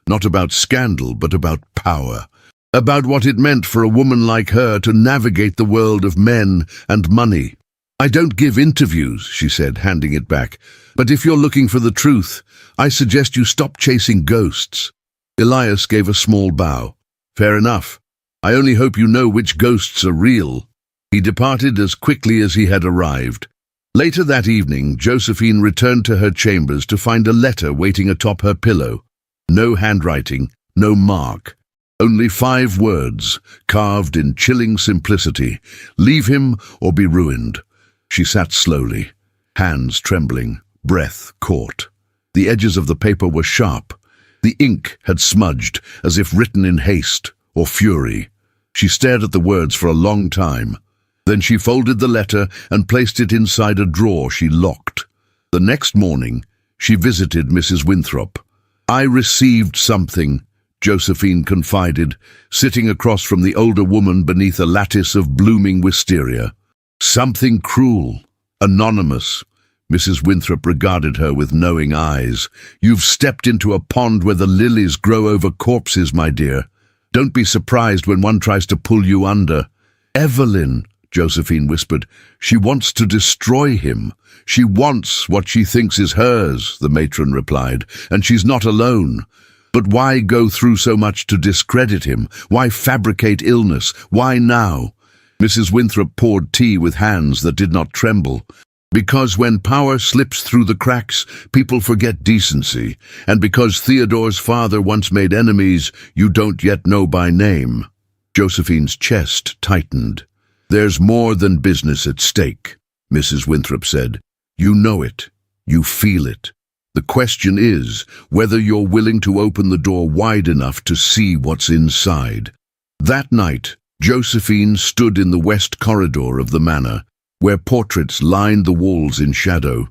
Not about scandal, but about power. About what it meant for a woman like her to navigate the world of men and money. "I don't give interviews," she said, handing it back. "But if you're looking for the truth, I suggest you stop chasing ghosts." Elias gave a small bow. "Fair enough. I only hope you know which ghosts are real." He departed as quickly as he had arrived. Later that evening, Josephine returned to her chambers to find a letter waiting atop her pillow. No handwriting, no mark. Only 5 words, carved in chilling simplicity: "Leave him or be ruined." She sat slowly, hands trembling, breath caught. The edges of the paper were sharp. The ink had smudged, as if written in haste or fury. She stared at the words for a long time. Then she folded the letter and placed it inside a drawer she locked. The next morning, she visited Mrs. Winthrop. "I received something," Josephine confided, sitting across from the older woman beneath a lattice of blooming wisteria. "Something cruel, anonymous." Mrs. Winthrop regarded her with knowing eyes. "You've stepped into a pond where the lilies grow over corpses, my dear. Don't be surprised when one tries to pull you under." "Evelyn," Josephine whispered. "She wants to destroy him. She wants what she thinks is hers," the matron replied, "and she's not alone. But why go through so much to discredit him? Why fabricate illness? Why now?" Mrs. Winthrop poured tea with hands that did not tremble. "Because when power slips through the cracks, people forget decency. And because Theodore's father once made enemies you don't yet know by name." Josephine's chest tightened. "There's more than business at stake," Mrs. Winthrop said. "You know it. You feel it. The question is whether you're willing to open the door wide enough to see what's inside." That night, Josephine stood in the west corridor of the manor, where portraits lined the walls in shadow.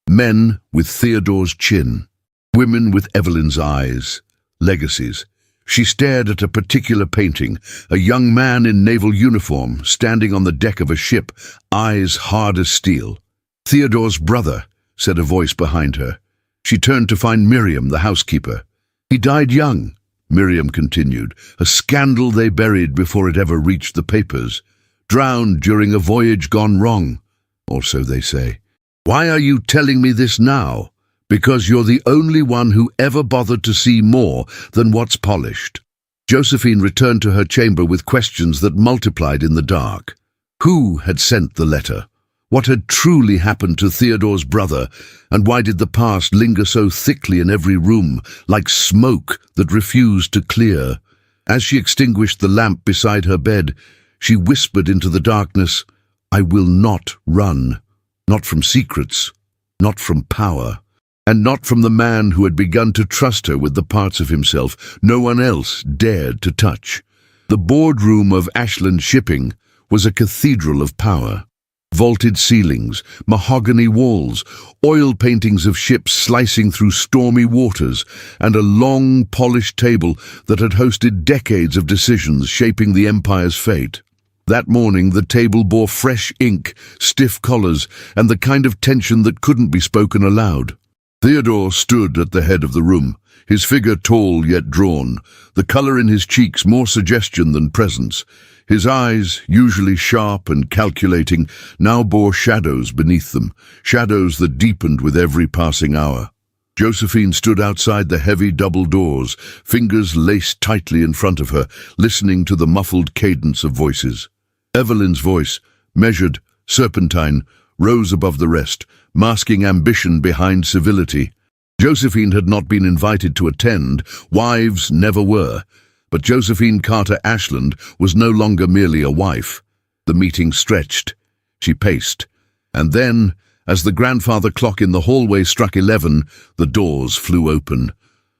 Men with Theodore's chin, women with Evelyn's eyes, legacies. She stared at a particular painting, a young man in naval uniform standing on the deck of a ship, eyes hard as steel. "Theodore's brother," said a voice behind her. She turned to find Miriam, the housekeeper. "He died young," Miriam continued, "a scandal they buried before it ever reached the papers. Drowned during a voyage gone wrong, or so they say." "Why are you telling me this now?" "Because you're the only one who ever bothered to see more than what's polished." Josephine returned to her chamber with questions that multiplied in the dark. Who had sent the letter? What had truly happened to Theodore's brother, and why did the past linger so thickly in every room, like smoke that refused to clear? As she extinguished the lamp beside her bed, she whispered into the darkness, "I will not run. Not from secrets, not from power, and not from the man who had begun to trust her with the parts of himself no one else dared to touch." The boardroom of Ashland Shipping was a cathedral of power. Vaulted ceilings, mahogany walls, oil paintings of ships slicing through stormy waters, and a long, polished table that had hosted decades of decisions shaping the empire's fate. That morning the table bore fresh ink, stiff collars, and the kind of tension that couldn't be spoken aloud. Theodore stood at the head of the room, his figure tall yet drawn, the color in his cheeks more suggestion than presence. His eyes, usually sharp and calculating, now bore shadows beneath them, shadows that deepened with every passing hour. Josephine stood outside the heavy double doors, fingers laced tightly in front of her, listening to the muffled cadence of voices. Evelyn's voice, measured, serpentine, rose above the rest, masking ambition behind civility. Josephine had not been invited to attend, wives never were. But Josephine Carter Ashland was no longer merely a wife. The meeting stretched. She paced. And then, as the grandfather clock in the hallway struck 11, the doors flew open.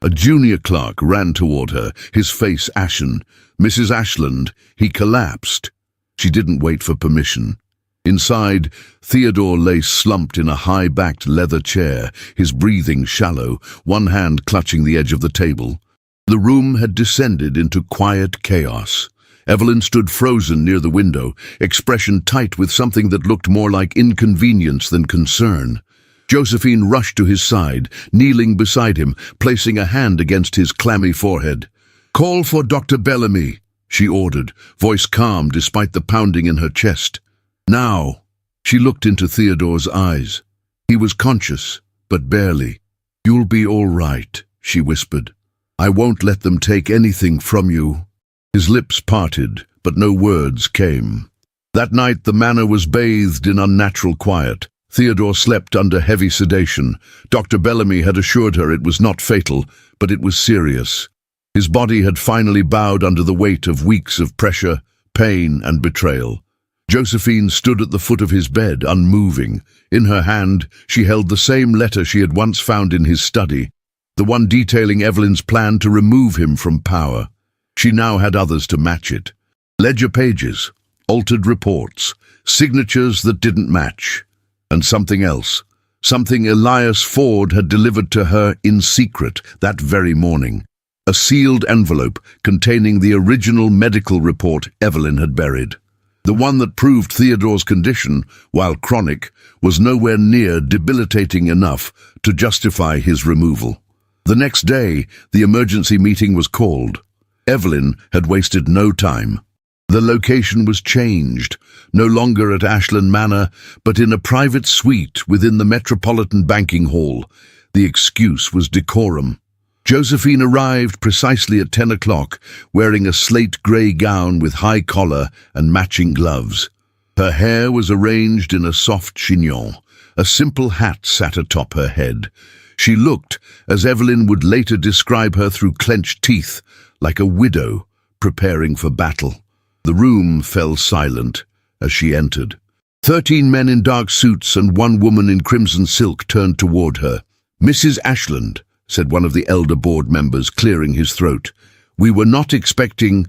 A junior clerk ran toward her, his face ashen. "Mrs. Ashland," he collapsed. She didn't wait for permission. Inside, Theodore lay slumped in a high-backed leather chair, his breathing shallow, one hand clutching the edge of the table. The room had descended into quiet chaos. Evelyn stood frozen near the window, expression tight with something that looked more like inconvenience than concern. Josephine rushed to his side, kneeling beside him, placing a hand against his clammy forehead. "Call for Dr. Bellamy," she ordered, voice calm despite the pounding in her chest. "Now." She looked into Theodore's eyes. He was conscious, but barely. "You'll be all right," she whispered. "I won't let them take anything from you." His lips parted, but no words came. That night the manor was bathed in unnatural quiet. Theodore slept under heavy sedation. Dr. Bellamy had assured her it was not fatal, but it was serious. His body had finally bowed under the weight of weeks of pressure, pain, and betrayal. Josephine stood at the foot of his bed, unmoving. In her hand, she held the same letter she had once found in his study, the one detailing Evelyn's plan to remove him from power. She now had others to match it. Ledger pages, altered reports, signatures that didn't match. And something else, something Elias Ford had delivered to her in secret that very morning. A sealed envelope containing the original medical report Evelyn had buried. The one that proved Theodore's condition, while chronic, was nowhere near debilitating enough to justify his removal. The next day, the emergency meeting was called. Evelyn had wasted no time. The location was changed, no longer at Ashland Manor, but in a private suite within the Metropolitan Banking Hall. The excuse was decorum. Josephine arrived precisely at 10 o'clock, wearing a slate-grey gown with high collar and matching gloves. Her hair was arranged in a soft chignon. A simple hat sat atop her head. She looked, as Evelyn would later describe her through clenched teeth, like a widow preparing for battle. The room fell silent as she entered. 13 men in dark suits and one woman in crimson silk turned toward her. "Mrs. Ashland," said one of the elder board members, clearing his throat. "We were not expecting—"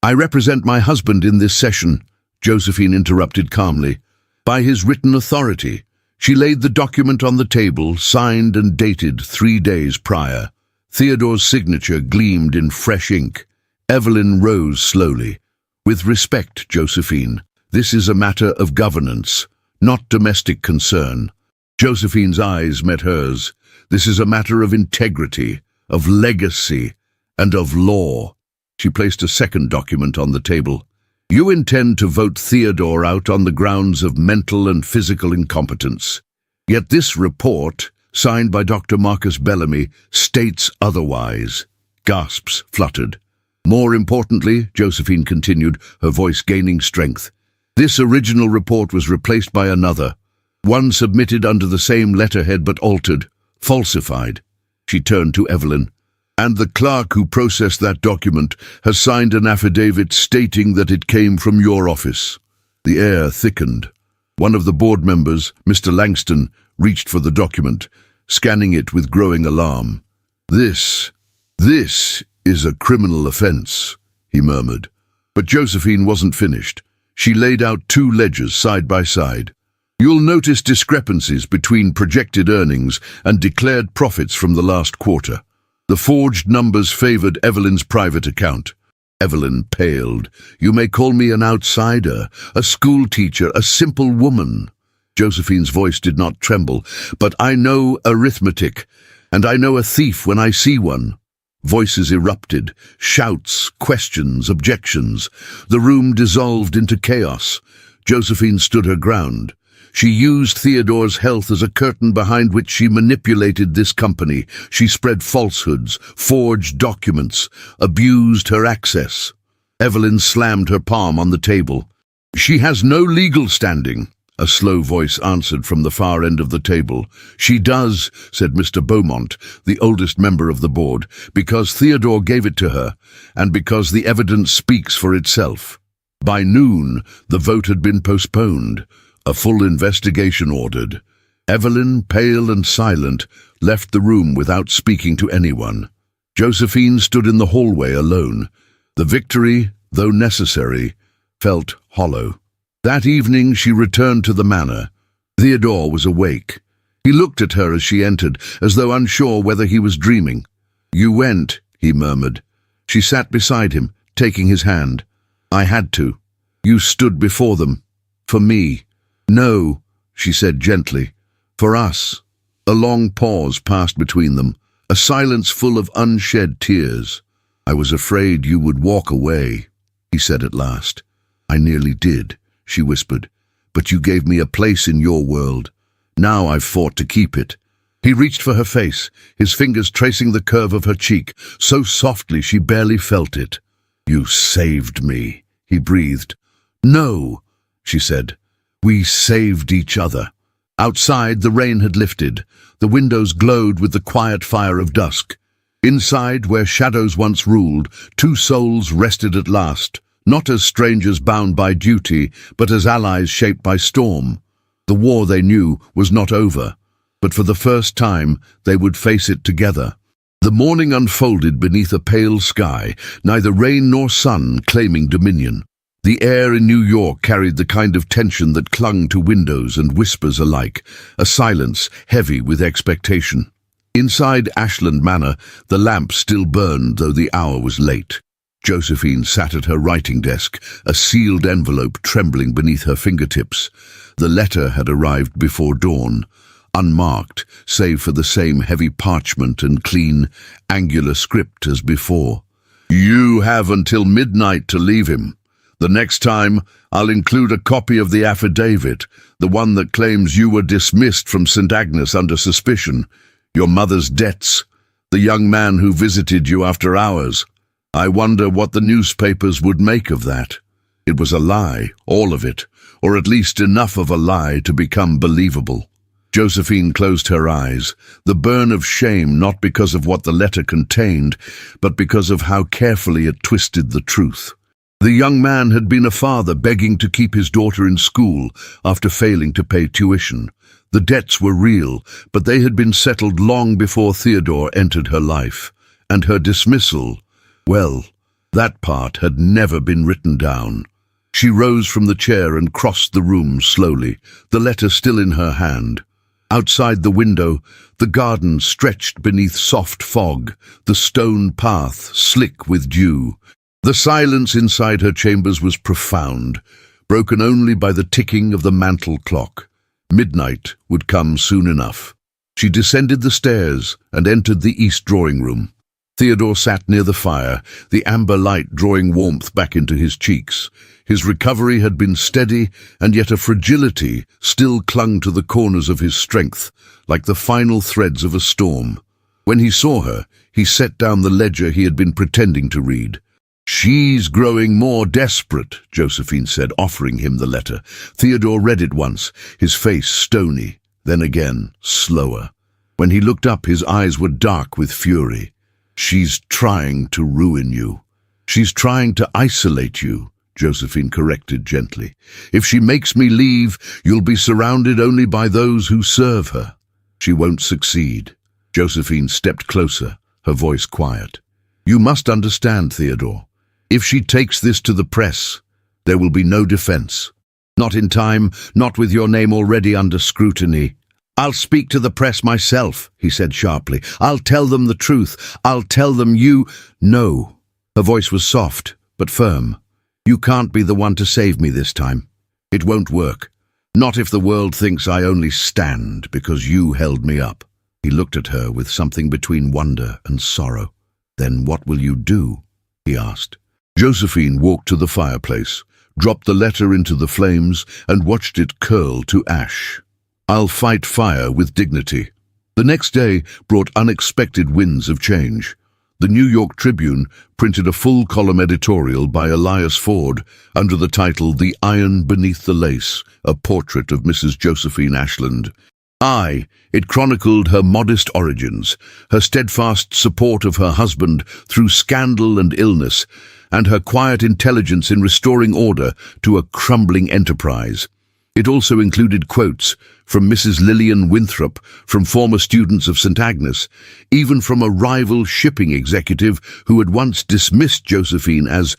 "I represent my husband in this session," Josephine interrupted calmly. "By his written authority." She laid the document on the table, signed and dated 3 days prior. Theodore's signature gleamed in fresh ink. Evelyn rose slowly. "With respect, Josephine, this is a matter of governance, not domestic concern." Josephine's eyes met hers. "This is a matter of integrity, of legacy, and of law." She placed a second document on the table. "You intend to vote Theodore out on the grounds of mental and physical incompetence. Yet this report, signed by Dr. Marcus Bellamy, states otherwise." Gasps fluttered. "More importantly," Josephine continued, her voice gaining strength, "this original report was replaced by another, one submitted under the same letterhead but altered, falsified." She turned to Evelyn. "And the clerk who processed that document has signed an affidavit stating that it came from your office." The air thickened. One of the board members, Mr. Langston, reached for the document, scanning it with growing alarm. This is a criminal offense," he murmured. But Josephine wasn't finished. She laid out 2 ledgers side by side. "You'll notice discrepancies between projected earnings and declared profits from the last quarter. The forged numbers favored Evelyn's private account." Evelyn paled. "You may call me an outsider, a schoolteacher, a simple woman." Josephine's voice did not tremble. "But I know arithmetic, and I know a thief when I see one." Voices erupted, shouts, questions, objections. The room dissolved into chaos. Josephine stood her ground. She used Theodore's health as a curtain behind which she manipulated this company. She spread falsehoods, forged documents, abused her access. Evelyn slammed her palm on the table. "She has no legal standing," a slow voice answered from the far end of the table. "She does," said Mr. Beaumont, the oldest member of the board, "because Theodore gave it to her, and because the evidence speaks for itself." By noon, the vote had been postponed, a full investigation ordered. Evelyn, pale and silent, left the room without speaking to anyone. Josephine stood in the hallway alone. The victory, though necessary, felt hollow. That evening she returned to the manor. Theodore was awake. He looked at her as she entered, as though unsure whether he was dreaming. "You went," he murmured. She sat beside him, taking his hand. "I had to. You stood before them. For me." "No," she said gently. "For us." A long pause passed between them, a silence full of unshed tears. "I was afraid you would walk away," he said at last. "I nearly did," she whispered. "But you gave me a place in your world. Now I've fought to keep it." He reached for her face, his fingers tracing the curve of her cheek, so softly she barely felt it. "You saved me," he breathed. "No," she said. "We saved each other." Outside, the rain had lifted. The windows glowed with the quiet fire of dusk. Inside, where shadows once ruled, two souls rested at last, not as strangers bound by duty, but as allies shaped by storm. The war they knew was not over, but for the first time they would face it together. The morning unfolded beneath a pale sky, neither rain nor sun claiming dominion. The air in New York carried the kind of tension that clung to windows and whispers alike, a silence heavy with expectation. Inside Ashland Manor, the lamp still burned, though the hour was late. Josephine sat at her writing desk, a sealed envelope trembling beneath her fingertips. The letter had arrived before dawn, unmarked, save for the same heavy parchment and clean, angular script as before. "You have until midnight to leave him. The next time, I'll include a copy of the affidavit, the one that claims you were dismissed from St. Agnes under suspicion, your mother's debts, the young man who visited you after hours. I wonder what the newspapers would make of that. It was a lie, all of it, or at least enough of a lie to become believable." Josephine closed her eyes, the burn of shame not because of what the letter contained, but because of how carefully it twisted the truth. The young man had been a father begging to keep his daughter in school after failing to pay tuition. The debts were real, but they had been settled long before Theodore entered her life. And her dismissal, well, that part had never been written down. She rose from the chair and crossed the room slowly, the letter still in her hand. Outside the window, the garden stretched beneath soft fog, the stone path slick with dew. The silence inside her chambers was profound, broken only by the ticking of the mantel clock. Midnight would come soon enough. She descended the stairs and entered the east drawing room. Theodore sat near the fire, the amber light drawing warmth back into his cheeks. His recovery had been steady, and yet a fragility still clung to the corners of his strength, like the final threads of a storm. When he saw her, he set down the ledger he had been pretending to read. "She's growing more desperate," Josephine said, offering him the letter. Theodore read it once, his face stony, then again slower. When he looked up, his eyes were dark with fury. "She's trying to ruin you. She's trying to isolate you," Josephine corrected gently. "If she makes me leave, you'll be surrounded only by those who serve her. She won't succeed." Josephine stepped closer, her voice quiet. "You must understand, Theodore. If she takes this to the press, there will be no defense. Not in time, not with your name already under scrutiny." "I'll speak to the press myself," he said sharply. "I'll tell them the truth. I'll tell them you—" "No." Her voice was soft, but firm. "You can't be the one to save me this time. It won't work. Not if the world thinks I only stand because you held me up." He looked at her with something between wonder and sorrow. "Then what will you do?" he asked. Josephine walked to the fireplace, dropped the letter into the flames, and watched it curl to ash. "I'll fight fire with dignity." The next day brought unexpected winds of change. The New York Tribune printed a full-column editorial by Elias Ford under the title "The Iron Beneath the Lace, a Portrait of Mrs. Josephine Ashland." It chronicled her modest origins, her steadfast support of her husband through scandal and illness, and her quiet intelligence in restoring order to a crumbling enterprise. It also included quotes from Mrs. Lillian Winthrop, from former students of St. Agnes, even from a rival shipping executive who had once dismissed Josephine as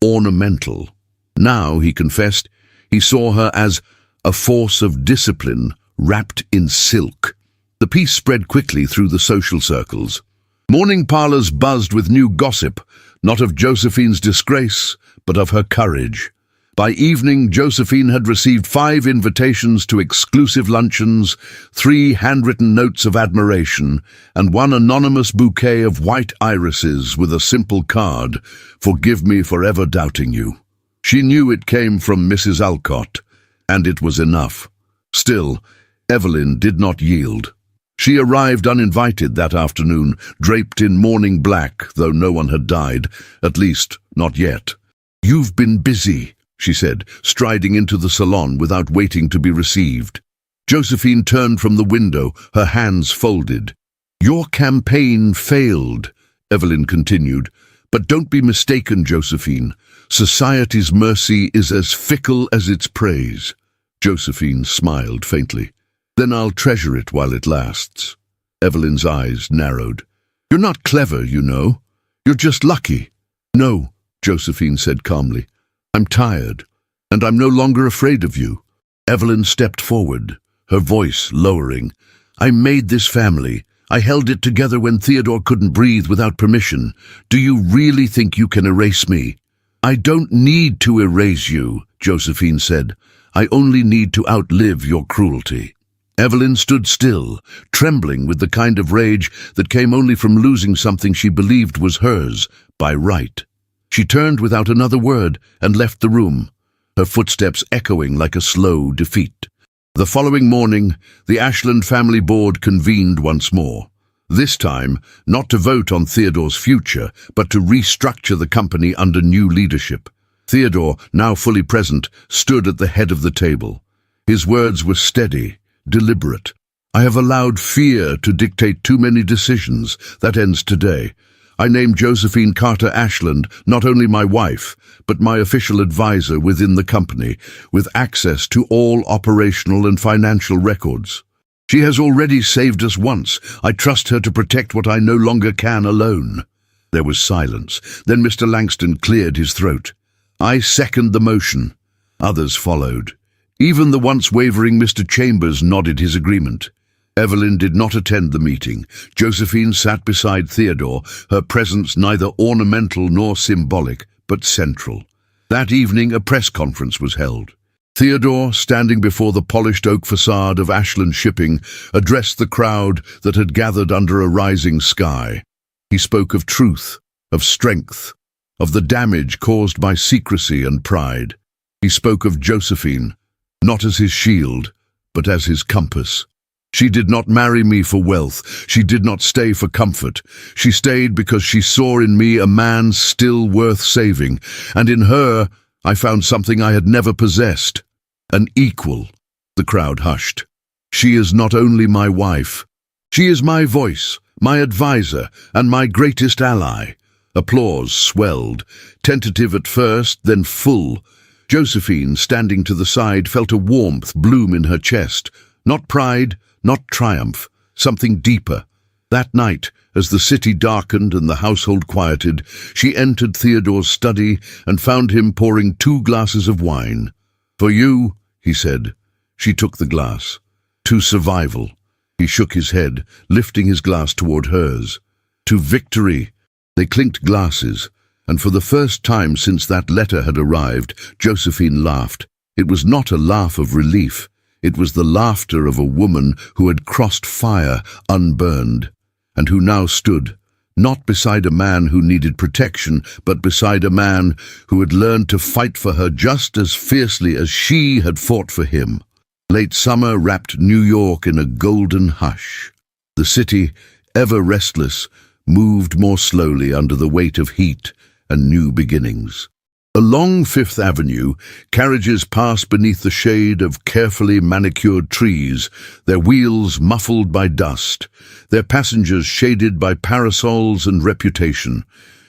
ornamental. Now, he confessed, he saw her as a force of discipline wrapped in silk. The piece spread quickly through the social circles. Morning parlours buzzed with new gossip, not of Josephine's disgrace, but of her courage. By evening, Josephine had received 5 invitations to exclusive luncheons, 3 handwritten notes of admiration, and 1 anonymous bouquet of white irises with a simple card, "Forgive me for ever doubting you." She knew it came from Mrs. Alcott, and it was enough. Still, Evelyn did not yield. She arrived uninvited that afternoon, draped in mourning black, though no one had died, at least not yet. "You've been busy," she said, striding into the salon without waiting to be received. Josephine turned from the window, her hands folded. "Your campaign failed," Evelyn continued. "But don't be mistaken, Josephine. Society's mercy is as fickle as its praise." Josephine smiled faintly. "Then I'll treasure it while it lasts." Evelyn's eyes narrowed. "You're not clever, you know. You're just lucky." "No," Josephine said calmly. "I'm tired, and I'm no longer afraid of you." Evelyn stepped forward, her voice lowering. "I made this family. I held it together when Theodore couldn't breathe without permission. Do you really think you can erase me?" "I don't need to erase you," Josephine said. "I only need to outlive your cruelty." Evelyn stood still, trembling with the kind of rage that came only from losing something she believed was hers by right. She turned without another word and left the room, her footsteps echoing like a slow defeat. The following morning, the Ashland family board convened once more. This time, not to vote on Theodore's future, but to restructure the company under new leadership. Theodore, now fully present, stood at the head of the table. His words were steady, deliberate. "I have allowed fear to dictate too many decisions. That ends today. I name Josephine Carter Ashland not only my wife, but my official advisor within the company, with access to all operational and financial records. She has already saved us once. I trust her to protect what I no longer can alone." There was silence. Then Mr. Langston cleared his throat. "I second the motion." Others followed. Even the once wavering Mr. Chambers nodded his agreement. Evelyn did not attend the meeting. Josephine sat beside Theodore, her presence neither ornamental nor symbolic, but central. That evening a press conference was held. Theodore, standing before the polished oak facade of Ashland Shipping, addressed the crowd that had gathered under a rising sky. He spoke of truth, of strength, of the damage caused by secrecy and pride. He spoke of Josephine, not as his shield, but as his compass. "She did not marry me for wealth. She did not stay for comfort. She stayed because she saw in me a man still worth saving, and in her I found something I had never possessed, an equal." The crowd hushed. "She is not only my wife. She is my voice, my advisor, and my greatest ally." Applause swelled, tentative at first, then full. Josephine, standing to the side, felt a warmth bloom in her chest. Not pride, not triumph, something deeper. That night, as the city darkened and the household quieted, she entered Theodore's study and found him pouring 2 glasses of wine. "For you," he said. She took the glass. "To survival." He shook his head, lifting his glass toward hers. "To victory." They clinked glasses, and for the first time since that letter had arrived, Josephine laughed. It was not a laugh of relief. It was the laughter of a woman who had crossed fire unburned, and who now stood, not beside a man who needed protection, but beside a man who had learned to fight for her just as fiercely as she had fought for him. Late summer wrapped New York in a golden hush. The city, ever restless, moved more slowly under the weight of heat and new beginnings. Along Fifth Avenue, carriages passed beneath the shade of carefully manicured trees, their wheels muffled by dust, their passengers shaded by parasols and reputation.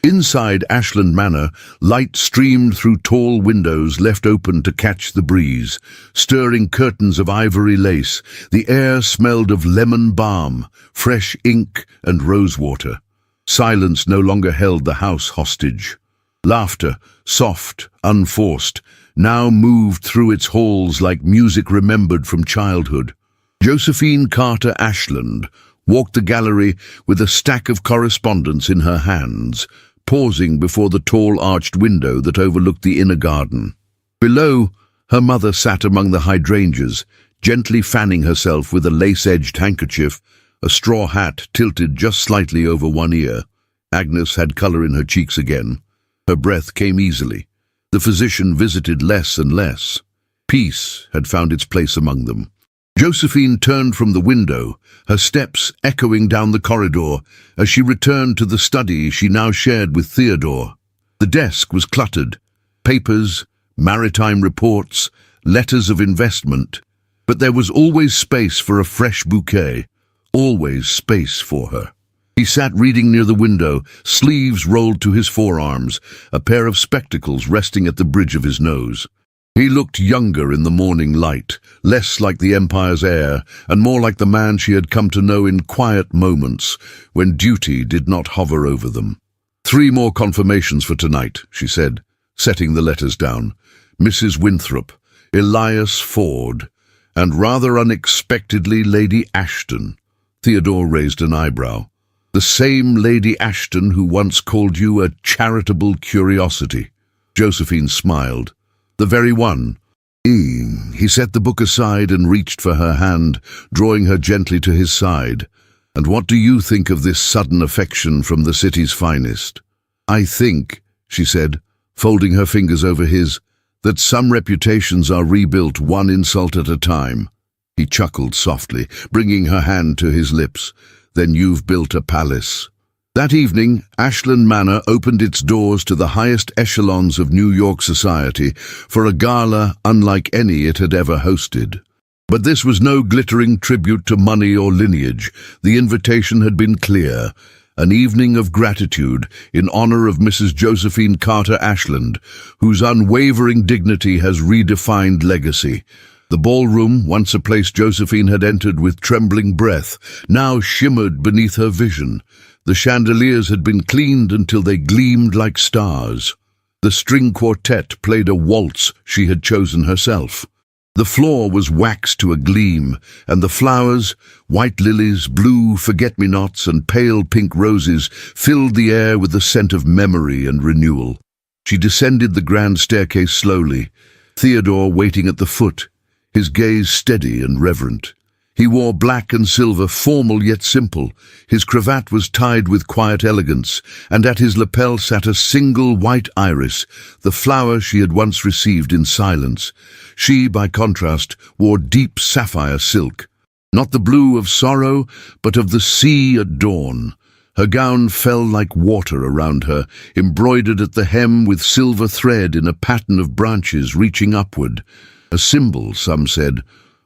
Inside Ashland Manor, light streamed through tall windows left open to catch the breeze, stirring curtains of ivory lace. The air smelled of lemon balm, fresh ink and rosewater. Silence no longer held the house hostage. Laughter, soft, unforced, now moved through its halls like music remembered from childhood. Josephine Carter Ashland walked the gallery with a stack of correspondence in her hands, pausing before the tall arched window that overlooked the inner garden. Below, her mother sat among the hydrangeas, gently fanning herself with a lace-edged handkerchief, a straw hat tilted just slightly over one ear. Agnes had colour in her cheeks again. Her breath came easily. The physician visited less and less. Peace had found its place among them. Josephine turned from the window, her steps echoing down the corridor as she returned to the study she now shared with Theodore. The desk was cluttered. Papers, maritime reports, letters of investment. But there was always space for a fresh bouquet, always space for her. He sat reading near the window, sleeves rolled to his forearms, a pair of spectacles resting at the bridge of his nose. He looked younger in the morning light, less like the Empire's heir, and more like the man she had come to know in quiet moments, when duty did not hover over them. 3 more confirmations for tonight, she said, setting the letters down. Mrs. Winthrop, Elias Ford, and rather unexpectedly Lady Ashton. Theodore raised an eyebrow. The same Lady Ashton who once called you a charitable curiosity. Josephine smiled. The very one. He set the book aside and reached for her hand, drawing her gently to his side. And what do you think of this sudden affection from the city's finest? I think, she said, folding her fingers over his, that some reputations are rebuilt one insult at a time. He chuckled softly, bringing her hand to his lips. Then you've built a palace. That evening, Ashland Manor opened its doors to the highest echelons of New York society for a gala unlike any it had ever hosted. But this was no glittering tribute to money or lineage. The invitation had been clear, an evening of gratitude in honor of Mrs. Josephine Carter Ashland, whose unwavering dignity has redefined legacy. The ballroom, once a place Josephine had entered with trembling breath, now shimmered beneath her vision. The chandeliers had been cleaned until they gleamed like stars. The string quartet played a waltz she had chosen herself. The floor was waxed to a gleam, and the flowers, white lilies, blue forget-me-nots, and pale pink roses, filled the air with the scent of memory and renewal. She descended the grand staircase slowly, Theodore waiting at the foot, his gaze steady and reverent. He wore black and silver, formal yet simple. His cravat was tied with quiet elegance, and at his lapel sat a single white iris, the flower she had once received in silence. She, by contrast, wore deep sapphire silk, not the blue of sorrow, but of the sea at dawn. Her gown fell like water around her, embroidered at the hem with silver thread in a pattern of branches reaching upward. A symbol, some said,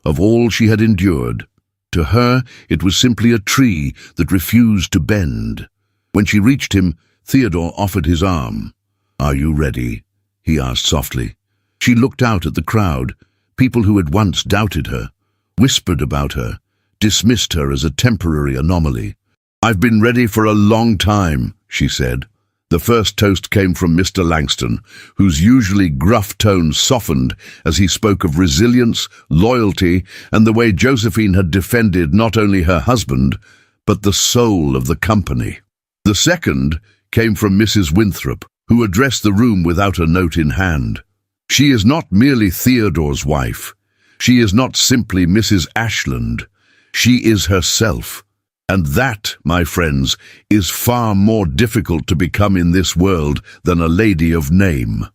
of all she had endured. To her, it was simply a tree that refused to bend. When she reached him, Theodore offered his arm. "Are you ready?" he asked softly. She looked out at the crowd, people who had once doubted her, whispered about her, dismissed her as a temporary anomaly. "I've been ready for a long time," she said. The first toast came from Mr. Langston, whose usually gruff tone softened as he spoke of resilience, loyalty, and the way Josephine had defended not only her husband, but the soul of the company. The second came from Mrs. Winthrop, who addressed the room without a note in hand. She is not merely Theodore's wife. She is not simply Mrs. Ashland. She is herself. And that, my friends, is far more difficult to become in this world than a lady of name.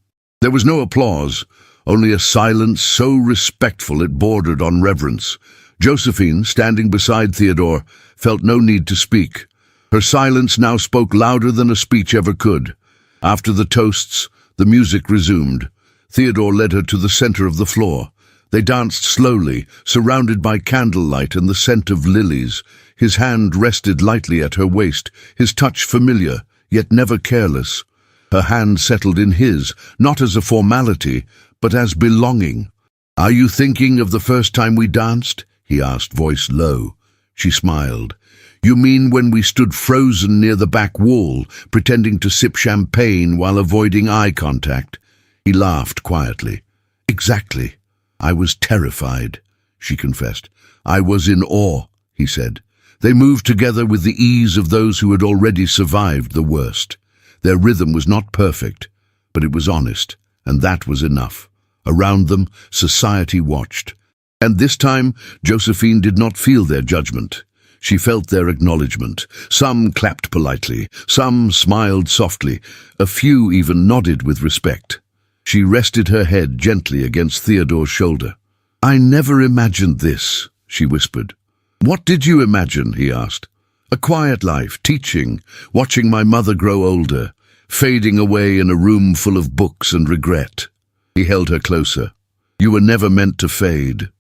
There was no applause, only a silence so respectful it bordered on reverence. Josephine, standing beside Theodore, felt no need to speak. Her silence now spoke louder than a speech ever could. After the toasts, the music resumed. Theodore led her to the center of the floor. They danced slowly, surrounded by candlelight and the scent of lilies. His hand rested lightly at her waist, his touch familiar, yet never careless. Her hand settled in his, not as a formality, but as belonging. "Are you thinking of the first time we danced?" he asked, voice low. She smiled. "You mean when we stood frozen near the back wall, pretending to sip champagne while avoiding eye contact?" He laughed quietly. "Exactly. I was terrified," she confessed. "I was in awe," he said. They moved together with the ease of those who had already survived the worst. Their rhythm was not perfect, but it was honest, and that was enough. Around them, society watched. And this time, Josephine did not feel their judgment. She felt their acknowledgement. Some clapped politely, some smiled softly, a few even nodded with respect. She rested her head gently against Theodore's shoulder. "I never imagined this," she whispered. "What did you imagine?" he asked. "A quiet life, teaching, watching my mother grow older, fading away in a room full of books and regret." He held her closer. "You were never meant to fade."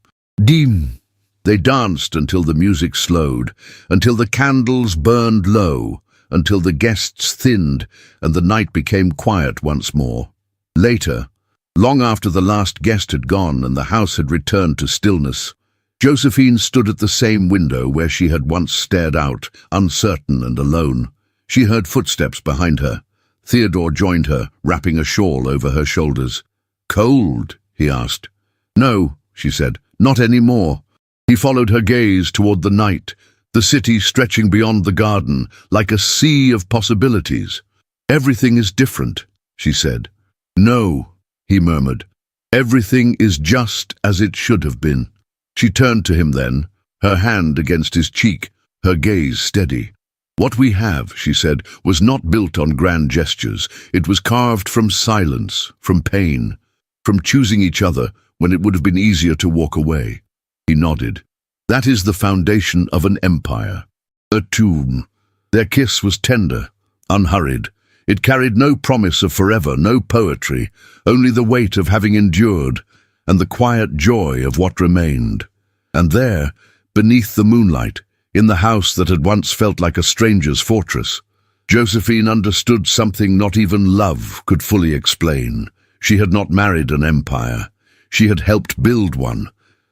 Dim. They danced until the music slowed, until the candles burned low, until the guests thinned and the night became quiet once more. Later, long after the last guest had gone and the house had returned to stillness, Josephine stood at the same window where she had once stared out, uncertain and alone. She heard footsteps behind her. Theodore joined her, wrapping a shawl over her shoulders. "Cold?" he asked. "No," she said, "not anymore." He followed her gaze toward the night, the city stretching beyond the garden, like a sea of possibilities. "Everything is different," she said. "No," he murmured. "Everything is just as it should have been." She turned to him then, her hand against his cheek, her gaze steady. "What we have," she said, "was not built on grand gestures. It was carved from silence, from pain, from choosing each other when it would have been easier to walk away." He nodded. "That is the foundation of an empire. A tomb." Their kiss was tender, unhurried. It carried no promise of forever, no poetry, only the weight of having endured, and the quiet joy of what remained. And there, beneath the moonlight, in the house that had once felt like a stranger's fortress, Josephine understood something not even love could fully explain. She had not married an empire. She had helped build one,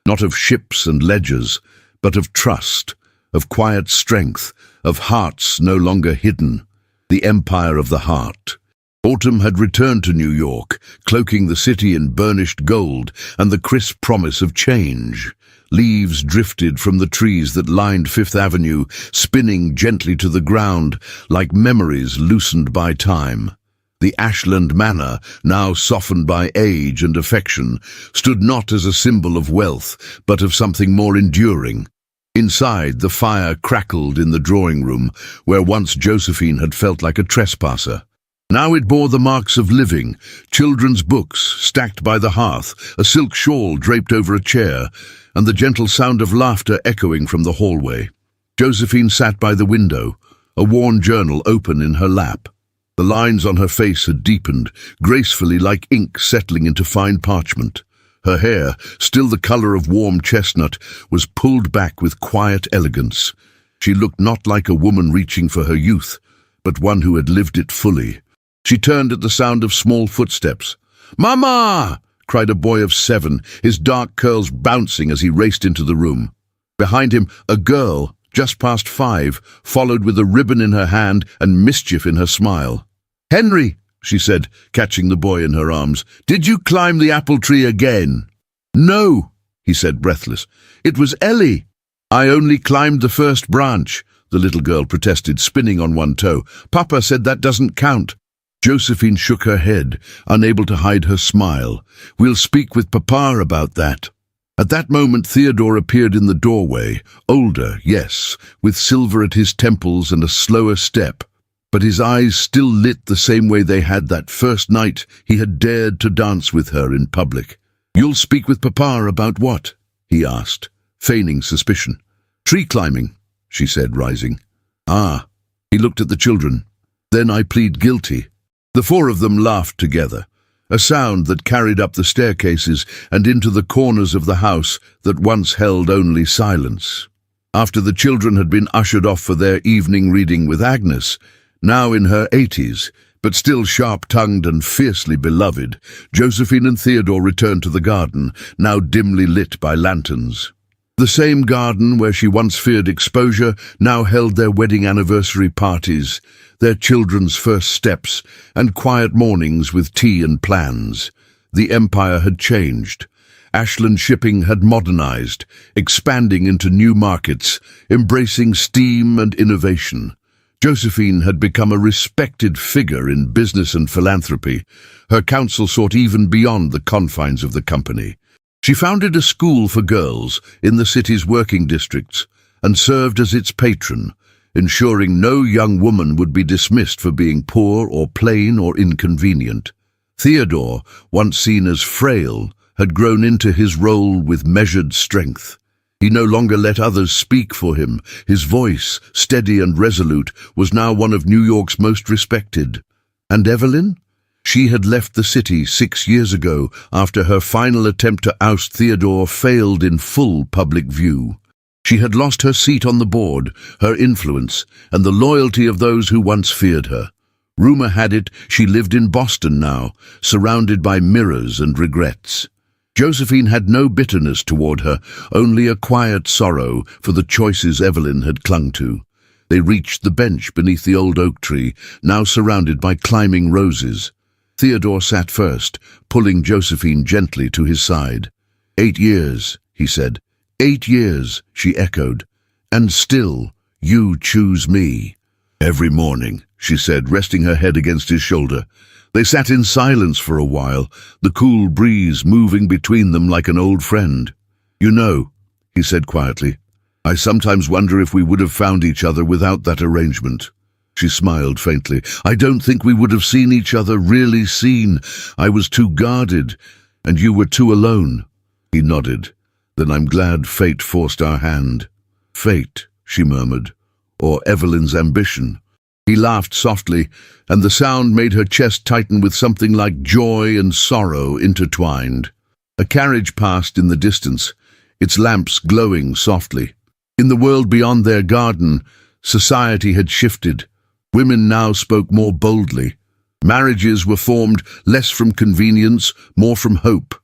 not of ships and ledgers, but of trust, of quiet strength, of hearts no longer hidden. The empire of the heart. Autumn had returned to New York, cloaking the city in burnished gold and the crisp promise of change. Leaves drifted from the trees that lined Fifth Avenue, spinning gently to the ground like memories loosened by time. The Ashland Manor, now softened by age and affection, stood not as a symbol of wealth, but of something more enduring. Inside, the fire crackled in the drawing room, where once Josephine had felt like a trespasser. Now it bore the marks of living, children's books stacked by the hearth, a silk shawl draped over a chair, and the gentle sound of laughter echoing from the hallway. Josephine sat by the window, a worn journal open in her lap. The lines on her face had deepened, gracefully like ink settling into fine parchment. Her hair, still the color of warm chestnut, was pulled back with quiet elegance. She looked not like a woman reaching for her youth, but one who had lived it fully. She turned at the sound of small footsteps. "Mama!" cried a boy of 7, his dark curls bouncing as he raced into the room. Behind him, a girl, just past 5, followed with a ribbon in her hand and mischief in her smile. "Henry," she said, catching the boy in her arms, "did you climb the apple tree again?" "No," he said, breathless. "It was Ellie." "I only climbed the first branch," the little girl protested, spinning on one toe. "Papa said that doesn't count." Josephine shook her head, unable to hide her smile. "We'll speak with Papa about that." At that moment Theodore appeared in the doorway, older, yes, with silver at his temples and a slower step. But his eyes still lit the same way they had that first night he had dared to dance with her in public. "You'll speak with Papa about what?" he asked, feigning suspicion. "Tree climbing," she said, rising. "Ah." He looked at the children. "Then I plead guilty." The 4 of them laughed together, a sound that carried up the staircases and into the corners of the house that once held only silence. After the children had been ushered off for their evening reading with Agnes, Now in her 80s, but still sharp-tongued and fiercely beloved, Josephine and Theodore returned to the garden, now dimly lit by lanterns. The same garden where she once feared exposure now held their wedding anniversary parties, their children's first steps, and quiet mornings with tea and plans. The empire had changed. Ashland shipping had modernized, expanding into new markets, embracing steam and innovation. Josephine had become a respected figure in business and philanthropy. Her counsel sought even beyond the confines of the company. She founded a school for girls in the city's working districts and served as its patron, ensuring no young woman would be dismissed for being poor or plain or inconvenient. Theodore, once seen as frail, had grown into his role with measured strength. He no longer let others speak for him. His voice, steady and resolute, was now one of New York's most respected. And Evelyn? She had left the city 6 years ago after her final attempt to oust Theodore failed in full public view. She had lost her seat on the board, her influence, and the loyalty of those who once feared her. Rumor had it she lived in Boston now, surrounded by mirrors and regrets. Josephine had no bitterness toward her, only a quiet sorrow for the choices Evelyn had clung to. They reached the bench beneath the old oak tree, now surrounded by climbing roses. Theodore sat first, pulling Josephine gently to his side. 8 years, he said. 8 years, she echoed. And still, you choose me. Every morning, she said, resting her head against his shoulder. They sat in silence for a while, the cool breeze moving between them like an old friend. You know, he said quietly, I sometimes wonder if we would have found each other without that arrangement. She smiled faintly. I don't think we would have seen each other, really seen. I was too guarded, and you were too alone. He nodded. Then I'm glad fate forced our hand. Fate, she murmured, or Evelyn's ambition. He laughed softly, and the sound made her chest tighten with something like joy and sorrow intertwined. A carriage passed in the distance, its lamps glowing softly. In the world beyond their garden, society had shifted. Women now spoke more boldly. Marriages were formed less from convenience, more from hope.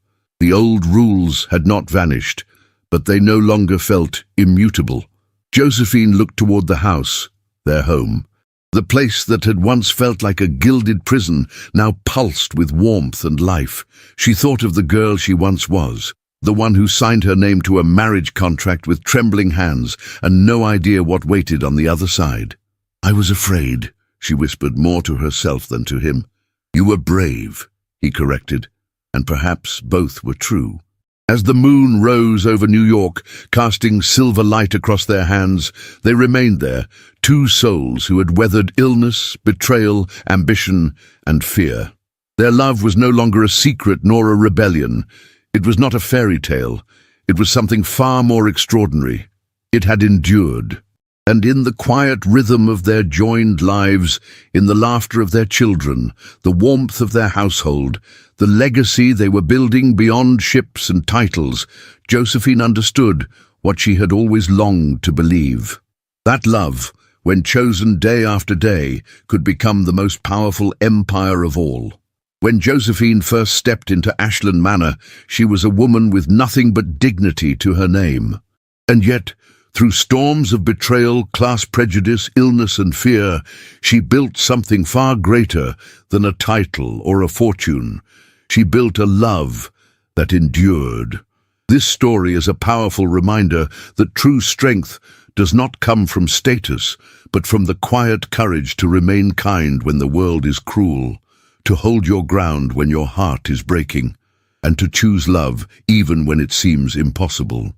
The old rules had not vanished, but they no longer felt immutable. Josephine looked toward the house, their home. The place that had once felt like a gilded prison now pulsed with warmth and life. She thought of the girl she once was, the one who signed her name to a marriage contract with trembling hands and no idea what waited on the other side. I was afraid, she whispered more to herself than to him. You were brave, he corrected, and perhaps both were true. As the moon rose over New York, casting silver light across their hands, they remained there, two souls who had weathered illness, betrayal, ambition, and fear. Their love was no longer a secret nor a rebellion. It was not a fairy tale. It was something far more extraordinary. It had endured. And in the quiet rhythm of their joined lives, in the laughter of their children, the warmth of their household, the legacy they were building beyond ships and titles, Josephine understood what she had always longed to believe. That love, when chosen day after day, could become the most powerful empire of all. When Josephine first stepped into Ashland Manor, she was a woman with nothing but dignity to her name. And yet, through storms of betrayal, class prejudice, illness and fear, she built something far greater than a title or a fortune. She built a love that endured. This story is a powerful reminder that true strength does not come from status, but from the quiet courage to remain kind when the world is cruel, to hold your ground when your heart is breaking, and to choose love even when it seems impossible.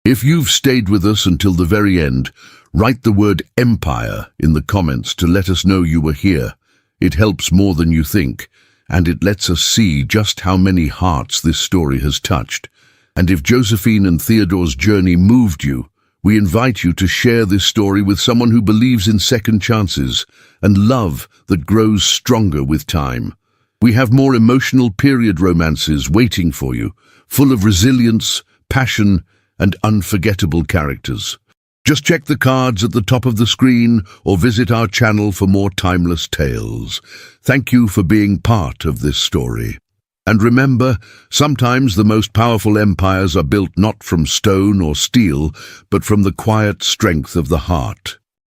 If you've stayed with us until the very end, write the word empire in the comments to let us know you were here. It helps more than you think, and it lets us see just how many hearts this story has touched. And if Josephine and Theodore's journey moved you, we invite you to share this story with someone who believes in second chances and love that grows stronger with time. We have more emotional period romances waiting for you, full of resilience, passion, and unforgettable characters. Just check the cards at the top of the screen or visit our channel for more timeless tales. Thank you for being part of this story. And remember, sometimes the most powerful empires are built not from stone or steel, but from the quiet strength of the heart.